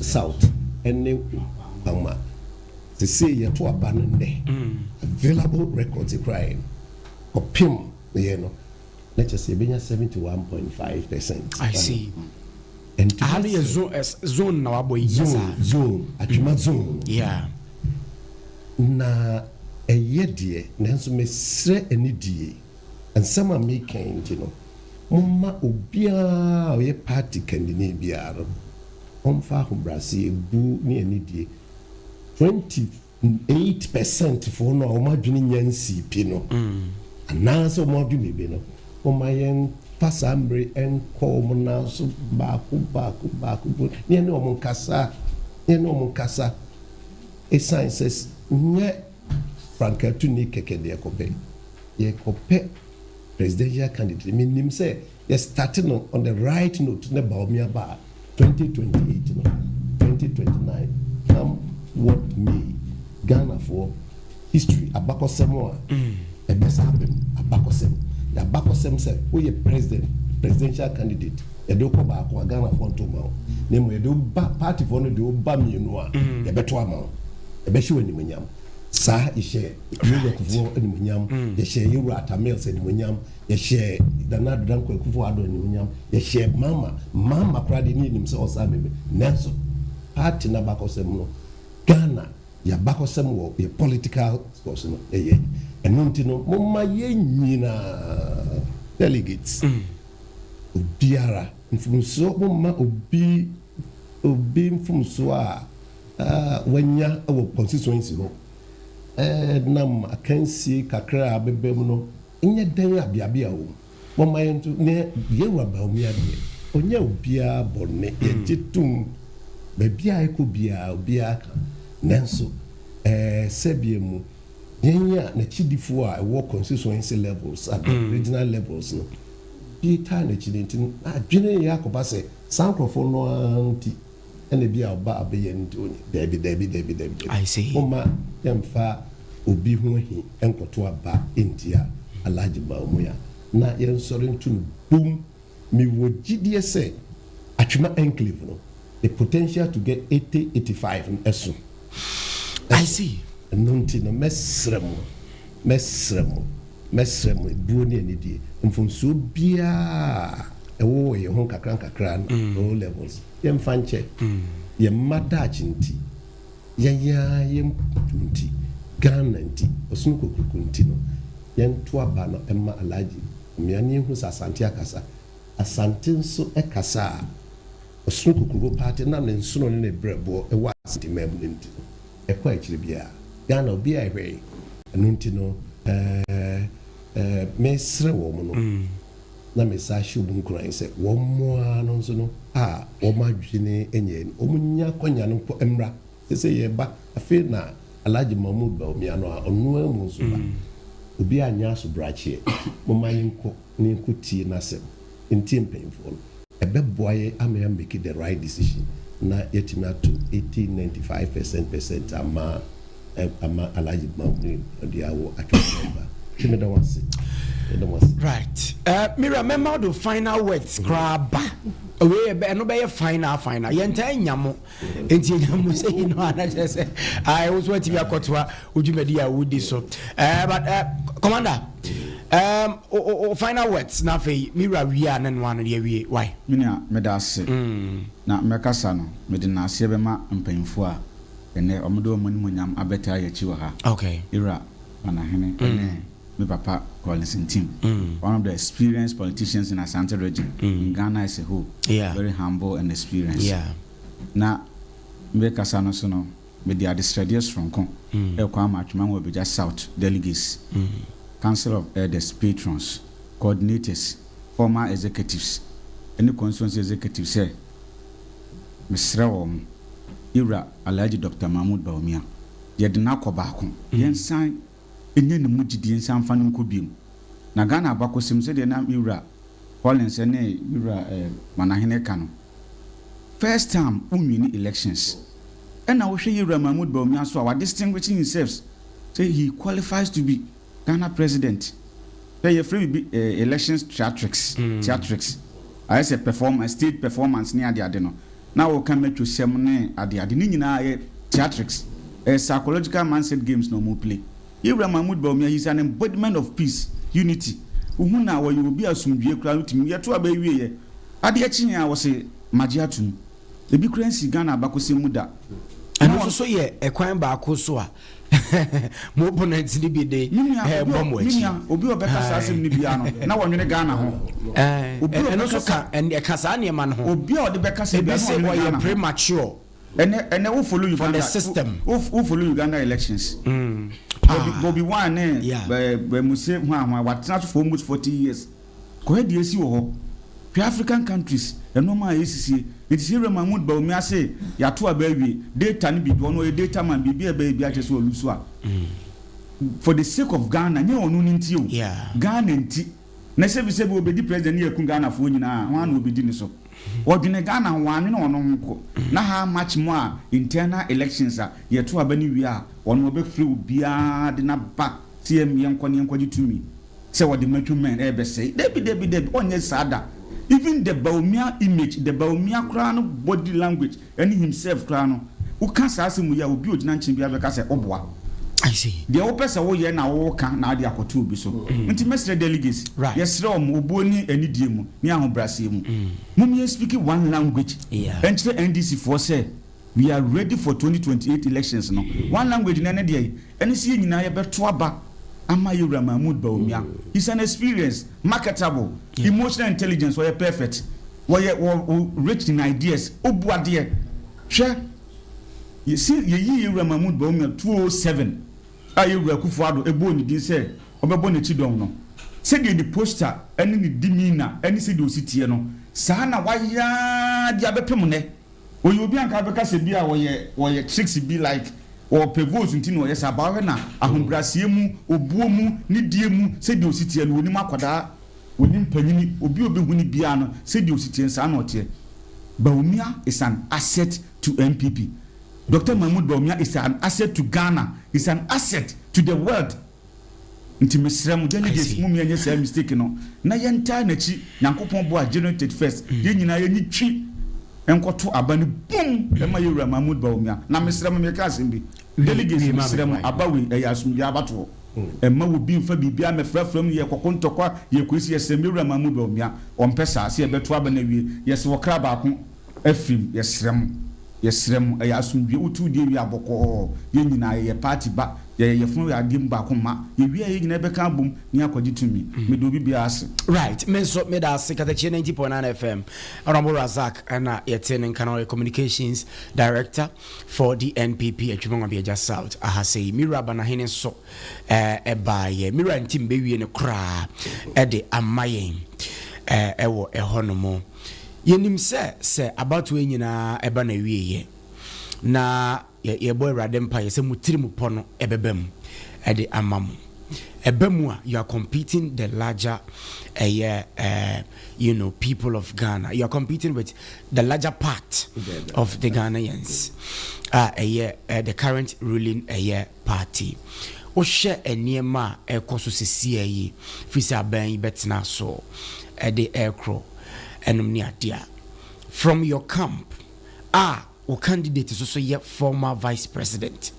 South, and Bama. They say you're to abandon there. Available records crying. Or PIM, you know. Let's just say 71.5%. I see. And how do you zone now, boy? Zone, Achima zone. Yeah. Na eyedie nanso mesre enidie ansama making you know mumma obia oye party candidate biaro omfa ho brase ebu ne enidie 28% for no omadwene nyansi pi no anaso omadwene bi no omayen pasambre enko mo na so baako ne ne omonkasa sciences nye frankatuni keke de yekope presidential candidate meaning say you starting on the right note na Bawumia ba 2028 no 2029 come what may Ghana for history abakosem a ebesa happen abakosem say who ye presidential candidate edoko ba ko Ghana for ntoma na mo edo party for no de oba mienu a ebeto ama ebeshi wani munyam sa ishe yekufo animunyam yeshe Yewura Atamils animunyam yeshe Danado Danko ekufo ado animunyam yeshe mama prade ni nimse osabebe nenso party na bakosem no Ghana ya bakosem wo ye political course no enunti no moma yenyina delegates obiara mfumso moma obi mfumso a wanya awo constituency no nam akansi kakra abebem no enye dan abiabia wo mama yentu ne Yewura Bawumia de onya obia bonne yegitum bebia ekobia obia ka nenso sebiemu yenya na chidifo a wo constituency levels at regional levels no bi ta na chidentin adwene yakoba se sankrofo no anti ɛna bi a ɔba abɛyɛ nti dabi I see. Moma yɛmfa obi ho hi ɛnkɔto aba ntia Alhaji Bawumia na yɛnsɔre nto no boom me wo gidie sɛ atwema enclave no the potential to get 80-85 ɛso. I see. No nti no mesrɛ mo ebuo ne anidie mfonsuo biaa ɛwɔ yɛ ho kakra no levels yɛmfa nkyɛ yɛmma daakye nti yɛyɛ yɛmputu nti Ghana nti ɔsono kokuku nti no yɛnto aba no ɛma Alhaji mmeane hu sɛ asante akasa asante nso ɛkasa a ɔsono kokuku party na ne nsono ne brɛboɔ ɛwɔ asante mamu no nti ɛkɔ akyire biara Ghana obi a ɛhwɛ ɛno nti no mesrɛ wɔ mo no na mesa hyɛ obu nkuran sɛ wɔn mmoa no nso no a wɔn adwene ɛnyɛ wɔn nya kɔnya no mpo mmra sɛ yɛba afei na Alhaji Bawumia no a ɔno amu nso ba obi anya asobrakyeɛ moma yɛnkɔ ne nkɔ tie n'asɛm ntie mpanyinfoɔ no ɛbɛboa yɛ ama yɛ make the right decision na yɛtumi ato 80-95% ama Alhaji Bawumia de awo atwa timi da wase. Right. Mira, remember the final words graba. We no be final. Yenta nyamo. Enti nyamo say you know and I say I was what you akotwa ujumedi a wudi so. But commander, final words na fe Mira we are nan one dey we why? Mina medase. Na mekasa no me de na ase be ma mpanyimfo a ene omodo omonimonyam abeta ya chi wa ha. Okay. Ira manahene ene my papa Collins team. One of the experienced politicians in Asante region. In Ghana as a whole. Yeah. Very humble and experienced. Yeah. Now, me kasano sono me the administrators from Kon. Kwa matchman will be just South delegates. Council of Elders, patrons, coordinators, former executives. Any constituency executives say Mr. Ira Alhaji Dr. Mahmoud Bawumia. Yedina ko baako. Yen sign enye ne mugidi nsan fa no nkobiem na Ghana abakosim se de na Ira Collins ne Ira manahene ka no first time umini elections and na wo hwe Ira Mahmoud Bawumia so a distinguishing himself say he qualifies to be Ghana president. They free elections theatrics I say state performance near the adeno now we can make you semne ade ni nyina theatrics psychological mindset games no more play. Ira Mahmoud Bawumia is an embodiment of peace, unity. Uhuna wa you be asumdue kra utimi yeto abawie ye. Ade achinya wo se magiatum. E bi kransi Ghana abakose muda. Ano so ye ekwan ba akoso a. Mo opponent ni bi de bombo achi. Obi obeka sasem ni bia no. Na wonwene Ghana ho. Obi eno so ka en kasa ne man ho. Obi o de beka se bia no ye premature. And who follow you from the system? Who follow Uganda elections? Bobby one by Muse what not for almost 40 years. Go ahead, yes, you African countries, and no more ACC. It's here Mahmoud Bawumia say, Yatua baby, data be one way data man be a baby at as well. For the sake of Ghana, no one into you. Yeah, Ghana and T. Nesebi se will be the president here, Ghana for you now, one will be doing so. What in Ghana one no na how much more internal elections are yet to abani we are one will be free bia de na back TM yankoni to me. Say what the metro men ever say. Debi on yes sada. Even the Bawumia image, the Bawumia crown body language, and himself crown who can't ask him we are built Nanchin Biabaka say obwa. I see. The opesa wo ye na wo kan na ade akoto bi so. Nti mestre delegates. Yes rom oboni ani die mu, ni ahobrase mu. Mum speaking one language. Yeah. Enter NDC for say we are ready for 2028 elections no. One language na dey. Any see nyina ye beto aba. Ama Ira Mahmoud Bawumia. He's an experience, marketable, emotional intelligence, were perfect. Were rich in ideas. Obuade. Sure. You see ye Ira Mahmoud Bawumia 207. Ayo Kufuado ebo ni din say obebo ne chidom no say the poster any ni demeanor any say do sitie no saa na waya dia bepem ne oyi obi anka beka se bia wo tricks be like or pevos nti no yes about na ahombrasie mu obuo mu ni die mu say do sitie no oni makoda oni mpanyini obi hu ni bia no say do sitie saa na otie Bawumia is an asset to MPP. Dr. Mahmoud Bawumia is an asset to Ghana. Is an asset to the world. Nti mesrem delegates mu me say mistake no. Na yenta na chi Nyankopon bo a generated first. Ye nyina ye ni twi enkoto abani boom e ma yewura Mahmoud Bawumia. Na mesrem me ka asem bi. Delegates mesrem abawe e yasum ya abato. E ma wo bi mfa bibia me frafram ye kokontokwa ye kwesi ye sem yewura Mahmoud Bawumia. Ompesa se e beto aba na wie. Yes wo kra ba ko afim yesrem e yasumdwe utu de wi aboko ye nyina ye party ba ye funu ya dim ba ko ma ye wi ye nyina be kan bum ni akwaji tumi me do bibia ase right me so me da se Katakyiefm 90.9 FM Honorable Razak and Yeten Canal Communications Director for the NPP atwumwa be just south ahase mira bana hene so e ba ye mira ntim be wi ne kra e de amayen ewo ehonomo yenim se about we nyina eba na wieye na ye boy radempa ye se mutirimu pono ebebem ede amam ebemu a you are competing the larger people of Ghana. You are competing with the larger part of the Ghanaians the current ruling party o share eniema ekoso sisi yi fisa ban betna so ede aircraft from your camp o candidate so ye former vice president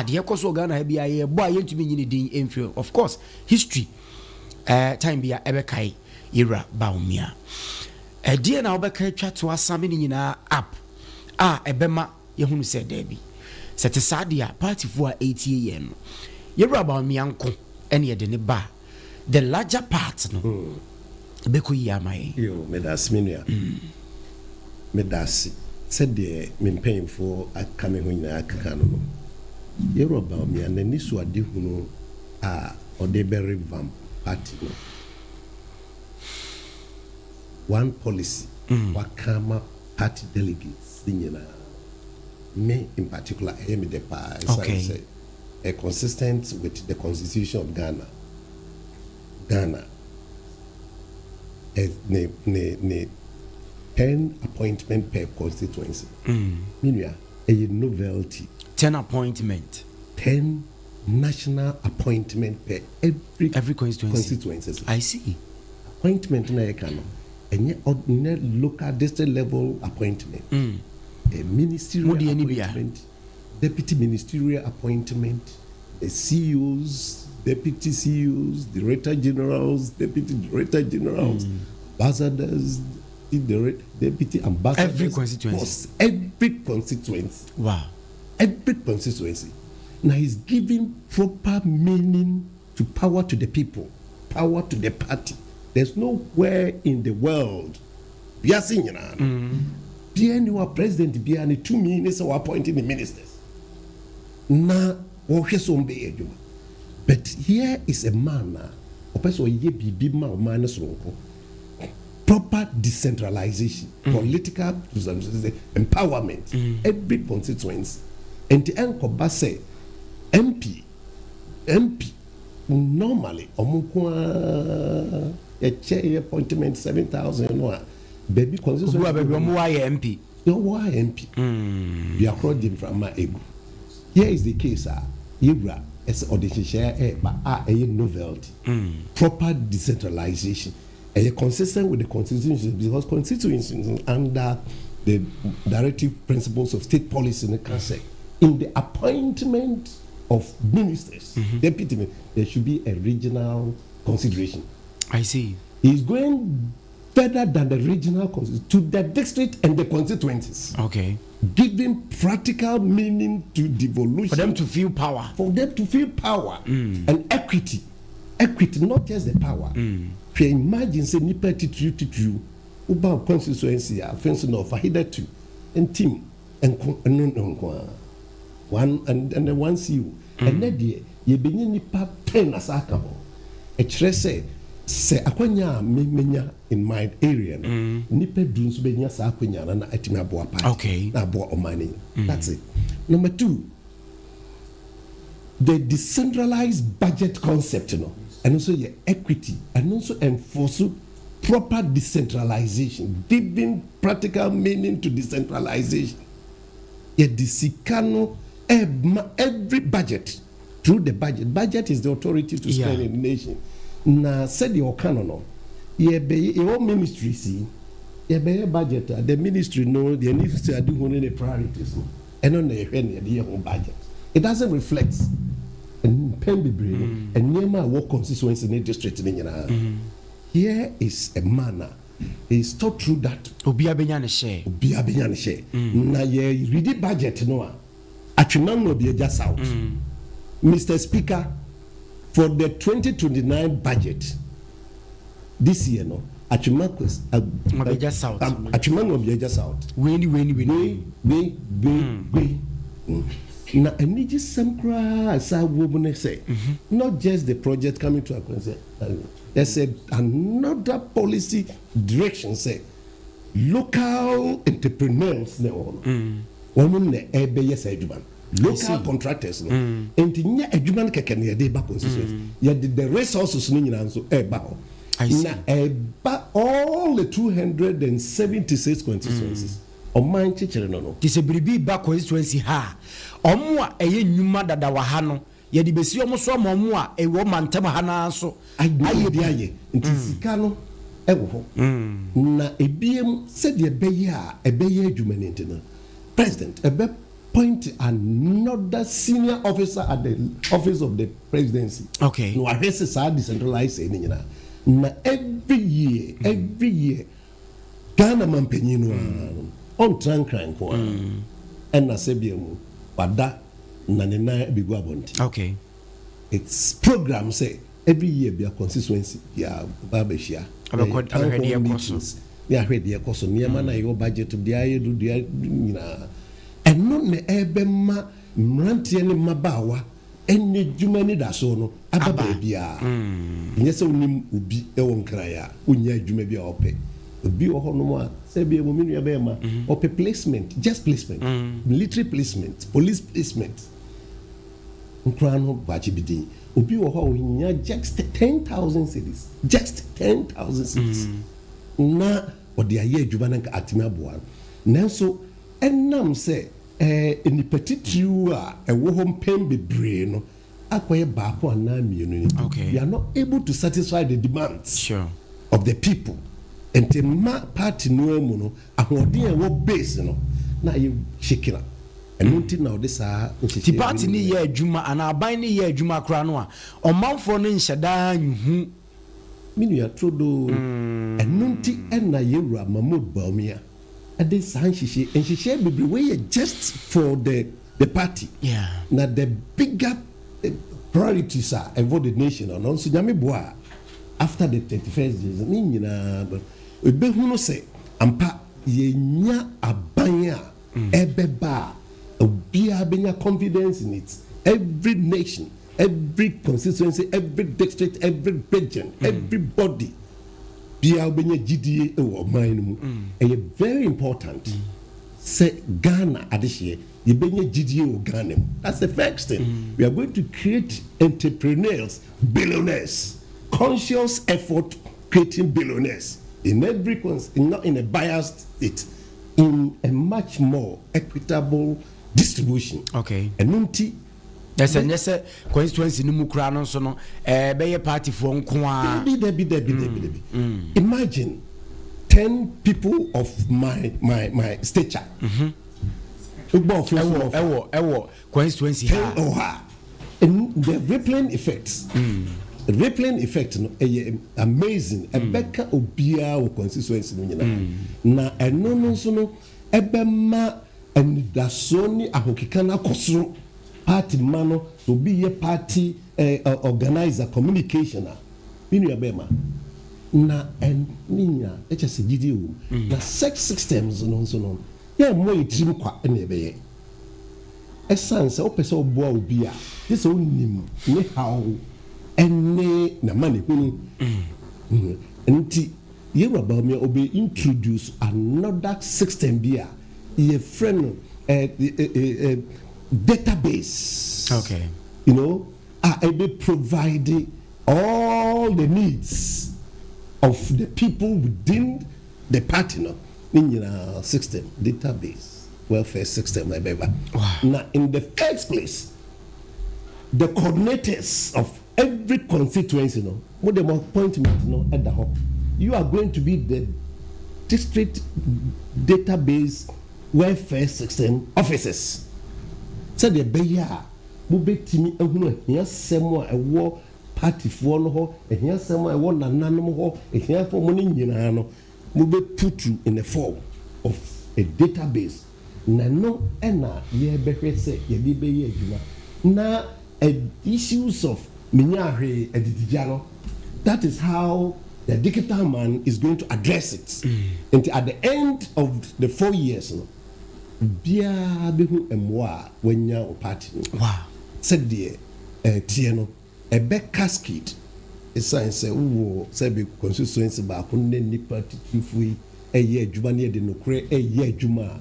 the koso Ghana bia ye boy yentumi nyini din enfio of course history time bia ebekai era Bawumia die na obekai twa to asame ni nyina up ebema ye hunu se dabi sete sadia party for 80 year no yera Bawumia nko ene ye de ne ba the larger part no beko yamai yo medas minua medasi said the men for coming when I can Yoruba me and then this what hunu or they very vamp party no one policy wakama party delegates me in particular I am the okay. A consistent with the constitution of Ghana ne 10 appointment per constituency. Meaning a novelty. 10 appointment. 10 national appointment per every constituency. I see. Appointment na ekano. And yet local district level appointment. A ministerial appointment. Deputy ministerial appointment. The CEOs, deputy CEOs, director generals, deputy director generals, ambassadors, deputy ambassadors. Every constituency. Every constituency. Wow. Every constituency. Now he's giving proper meaning to power to the people, power to the party. There's nowhere in the world. We are seeing you are president, be any 2 ministers or appointing the ministers. Now, but here is a man, proper decentralization, political empowerment, every constituency. And the Enkoba say, MP, normally, a chair appointment 7,000. Baby, constituency. MP. Why MP? We are crossing from my ego. Here is the case, Ibra, as audition share, but a novelty, proper decentralization, consistent with the constitution, because constitutions under the directive principles of state policy in the country. In the appointment of ministers, deputy, there should be a regional consideration. I see. He's going further than the regional constituency to the district and the constituencies. Okay. Giving practical meaning to devolution. For them to feel power. And equity. Equity, not just the power. Imagine say nipa titru uba constituency offensive of hitherto and team and one and the one CEO and that year you be nipa 10 as akabo e kire say akwanya menya in my area nipa dunso be nya sa akwanya na atimi abo apa okay na abo omani that's it. Number 2, the decentralized budget concept, and also your equity, and also enforce proper decentralization, giving practical meaning to decentralization. Yet the Sikano, every budget, through the budget is the authority to spend in the nation. Now, said your canon, your ministry, see, your budget, the ministry know the needs to do one of the priorities, and on the own budget. It doesn't reflect and Pembe brain and near my work constituency in the district. Here is a manner. He's taught through that. Obia benyane Shay. Na ye read the budget no. Atwimam no be just out. Mr. Speaker, for the 2029 budget this year no, Atwimam be just out. Atwimam no be just out. We. Na eniji semkra sa wobune say. Not just the project coming to a concern. There's another policy direction say local entrepreneurs ne woman ne ebe yes eduman local contractors no enti nya eduman keke ne dey back constituency ya the resources no nyina nso eba ho na eba all the 276 constituencies oman chichere no disebiribi back constituency ha omo a eye nyuma dada wa ha no yɛde bɛsi ɔmo so ɔmo a ɛwɔ mantam ha na so ayɛ bi ayɛ nti sika no ɛwɔ hɔ na ebiem sɛdeɛ ɛbɛyɛ a ɛbɛyɛ adwuma ne nti no president ɛbɛ point another senior officer at the office of the presidency okay no ahwɛ sɛ saa decentralize ne nyinaa na every year Ghana mampanyin no on trankran ko ɛna sɛbia mu wada na ne na bigu abonti okay it's program say every year be a constituency ya babeshia abekodi ya hwede ekoso niema na your budget de ayedu de nyina eno ne ebema mrantie ne mabawa enne dwuma ni da so no ababa bia nyese onim obi ewo nkraya onya dwuma bia ope obi wo hono a se bia mo minu ya be ma ope placement just placement military placement police placement nkrano bachi bidin obi wo ho onya just 10,000 cities just 10,000 cities na odi aye adwuma na atimi aboa nanso enam se ni petitru a ewo ho mpem bebre no akoye baako ana mienu ni we are not able to satisfy the demands of the people and the party no mu no ahoden e wo base no na ye shekina enunti na odi saa ti party ni ye adwuma ana aban ni ye adwuma kra no a omanfo no nhyeda nyuhu minu ya trodo enunti na yewura Mahmoud Bawumia ade san hihye bebre we just for the party na the bigger priorities are for the nation and also nyame boa after the 31st days ni nyina ebehu no say ampa yenya aban a ebeba obia benya confidence in it every nation every constituency every district every region everybody bia benya gidie e wo man no mu very important say Ghana adehye you benya gidie o Ghana. That's the first thing. We are going to create entrepreneurs, billionaires, conscious effort creating billionaires in every not in a biased state, in a much more equitable distribution. Okay. Enunti there's a constituency ni mukra no so no be party for nkoa imagine 10 people of my stature ewo constituency ha and the rippling effects rippling effect no amazing ebeka obia wo constituency no nyina na eno no so no ebema anidasoni ahokika na kosoro party mano to be a party organizer communication minu abema na eninya hs gidi o na sex systems no so no ya mo yitrim kwa na ebeye essence o pese obo obi a this onim ni how ene na mani hunu nti ye Bawumia obi introduce another system bia ye friend database okay you know are able providing all the needs of the people within the party no in system database welfare system like that. Wow. Now in the first place the coordinators of every constituency no what them appointment no at the hub you are going to be the district database welfare system officers. So the beya mo betimi ehunu ehia semo a ewo party for no ho ehia semo a ewo nananom ho ehia for mo nyina no mo be put you in the form of a database na no ena ye behwe se ye bi be ye adwuma na issues of minyahwe edidija no that is how the digital man is going to address it. And at the end of the 4 years no bia behu emwa wanya o party. Wow. Said the tie no a back cascade is saying say wo say be constituency ba ko ne nipa titifui eye adwuma ne de no kure eye adwuma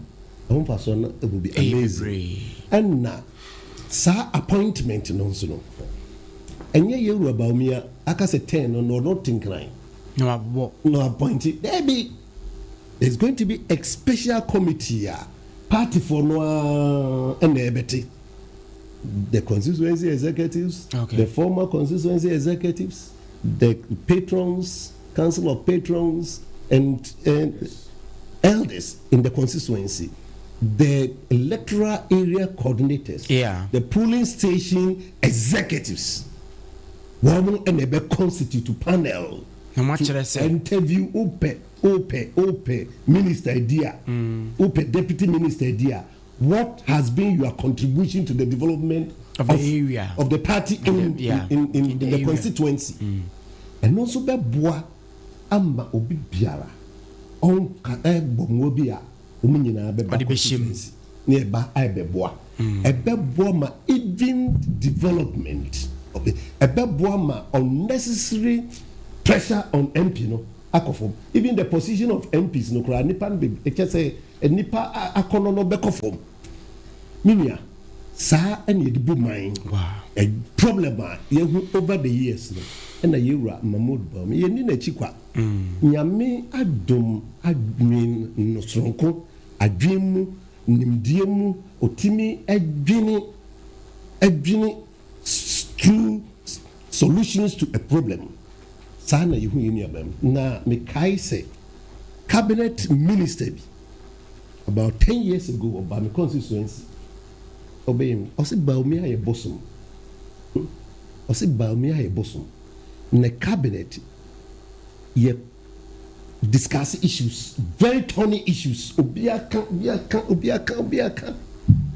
a won fa so no it will be amazing. And na sa appointment no so no enye yeru Bawumia aka say 10 no not think right. No appointed. There's going to be a special committee party for no and the constituency executives, okay. The former constituency executives, the patrons, council of patrons, and elders in the constituency, the electoral area coordinators, the polling station executives, one and a constitute panel. To interview OPE minister idea, OPE deputy minister idea. What has been your contribution to the development of the area of the party in the constituency? And also be boa ama obi biara on ka bomwo bia omunyina be ba constituency ne ba be boa e be boa ma even development of the e be boa ma unnecessary pressure on MP no akofom even the position of MPs no kra nipa be e say nipa akono no be kofom minia sa ene de bu man a problem yehu over the years no na yewura Mahmoud Bawumia ye ni na chikwa nyame adom adwin no sonko adwemu nimdiemu otimi adwini true solutions to a problem. Sana yehu yini abem na mekai say cabinet minister bi about 10 years ago about my constituency obeying osi Bawumia ye bosom na cabinet ye discuss issues very thorny issues obiaka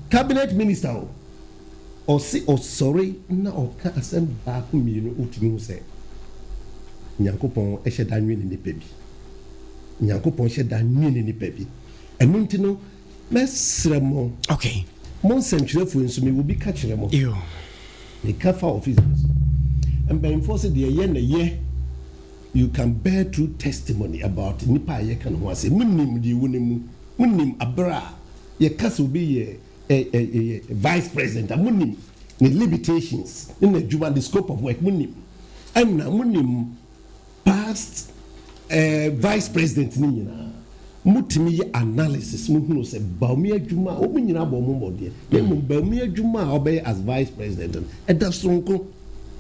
cabinet minister osi sorry na oka asem ba ko mienu otimi say Nyankopon ehye da nwi ne nipa bi Nyankopon ehye da nwi ne nipa bi enu ntino mesremo okay mon sentrefo nso me will be catch them yo the kafa officers and by enforce the ye na ye you can bear true testimony about nipa ye kan ho ase munnim di wonimu munnim abra ye kasa obi ye vice president munnim the limitations in the Juba the scope of work munnim and na munnim past vice president ni nyina mutimi ye analysis muhunu se Bawumia adwuma o nyina bo mo bode na Bawumia adwuma obey as vice president and that's sonko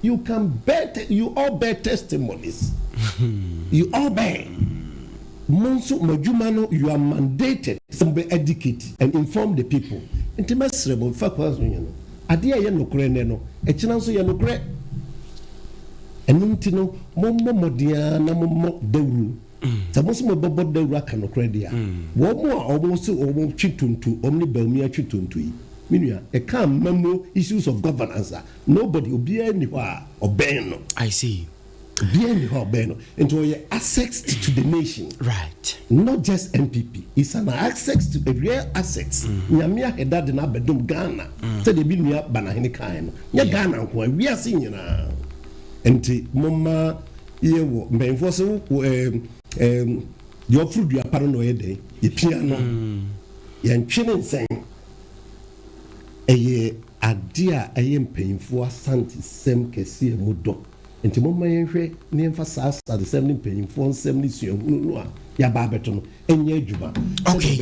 you can bet you all bear testimonies you all bear monso madwuma no you are mandated to be educate and inform the people intimacy about factors no ade ye nokore ne no e kina nso ye nokore enunti no mommo modia na mommo dawru saboso mo bobo dawru aka no kredi a wo mo a omo se omo twituntu omni Bawumia twituntu yi minua e kan memo issues of governance nobody obia ni ho a oben no I see obia ni ho oben no into your access to the nation right not just MPP it's an access to a real assets nyamia heda de na bedum Ghana say de bi nua bana hene kan no nya Ghana nko a wi ase nyina enti mama yewo mbenfo so your food you are paranoid dey ye piano ye ntwene nsen eye ade a eye mpanyimfo asante sem kese mu do nti mo ma yɛhwɛ ne emphasize asɛm ne mpanyinfoɔ nsɛm ne suahunu no a yɛaba abɛto no ɛnyɛ adwuma okay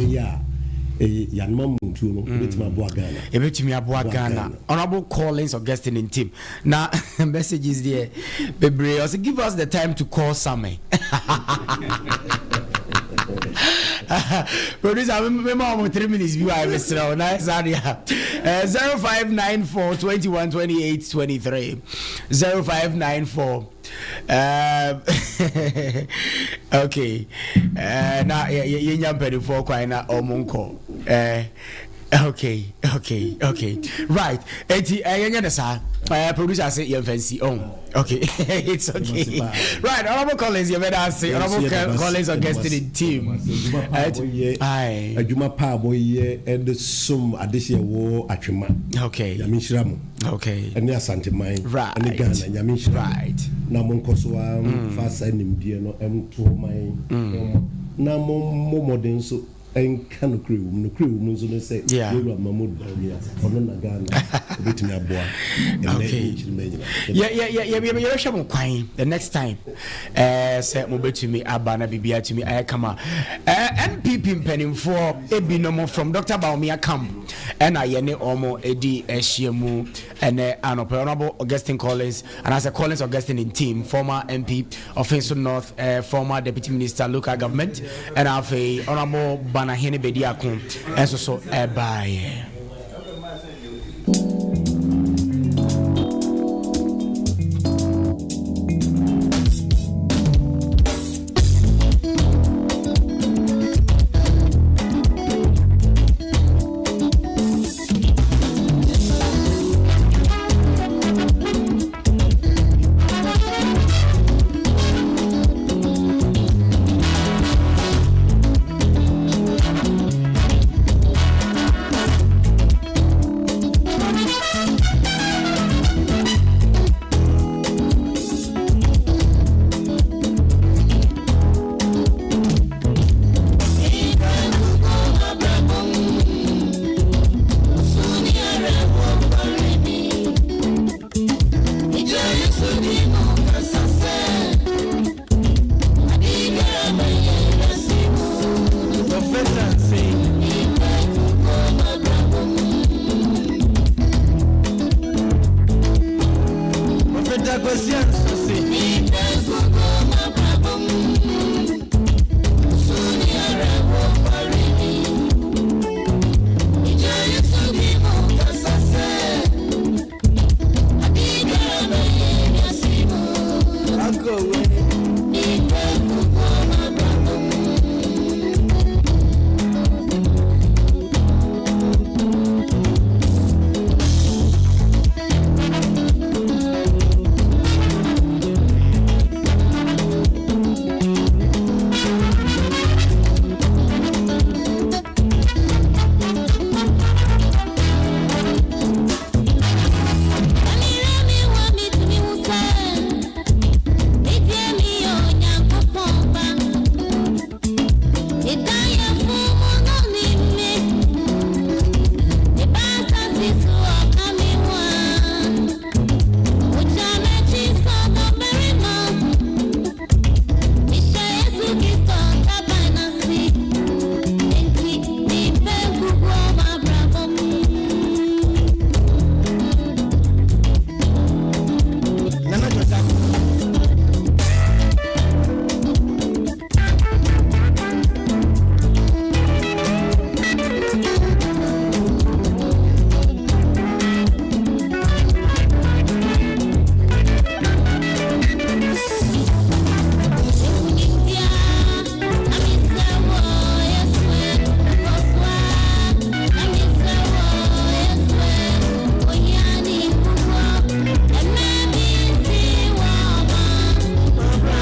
yanma muntu no ebetumi aboa Ghana ebetumi aboa Ghana Honorable Collins Augustine in team na messages there bebre also give us the time to call Sammy. Producer, remember 3 minutes view I miss now. Nice area. 0594 21 28 23. 0594. Okay. Now you nyam for kwaina omunko. Okay. Right. Producer say you fancy on. Okay. It's okay. Right. Honorable Collins, you better say Honorable Collins Augustine in team. Aye. Adwuma pa boye and some addition wo atwema. Okay. Yaminshira mo. Okay. Ene asante man. Right. Ene Ghana yaminshira. Right. Na mo nkoso fa sa nimdie no emto man. Na mo modern so enka no crew nso no say we Mahmoud Bawumia ono na Ghana obetumi aboa okay yeah shamo kwan the next time say mo betumi abana bibia tumi ayakama MPP mpanimfo ebinom from Dr. Bawumia camp and ayene omo edi ehyiemu ene Honorable Augustine Collins and as a Collins Augustine in team former MP of Finso North former Deputy Minister Local Government and Honorable Banahene Bediakon and so bye.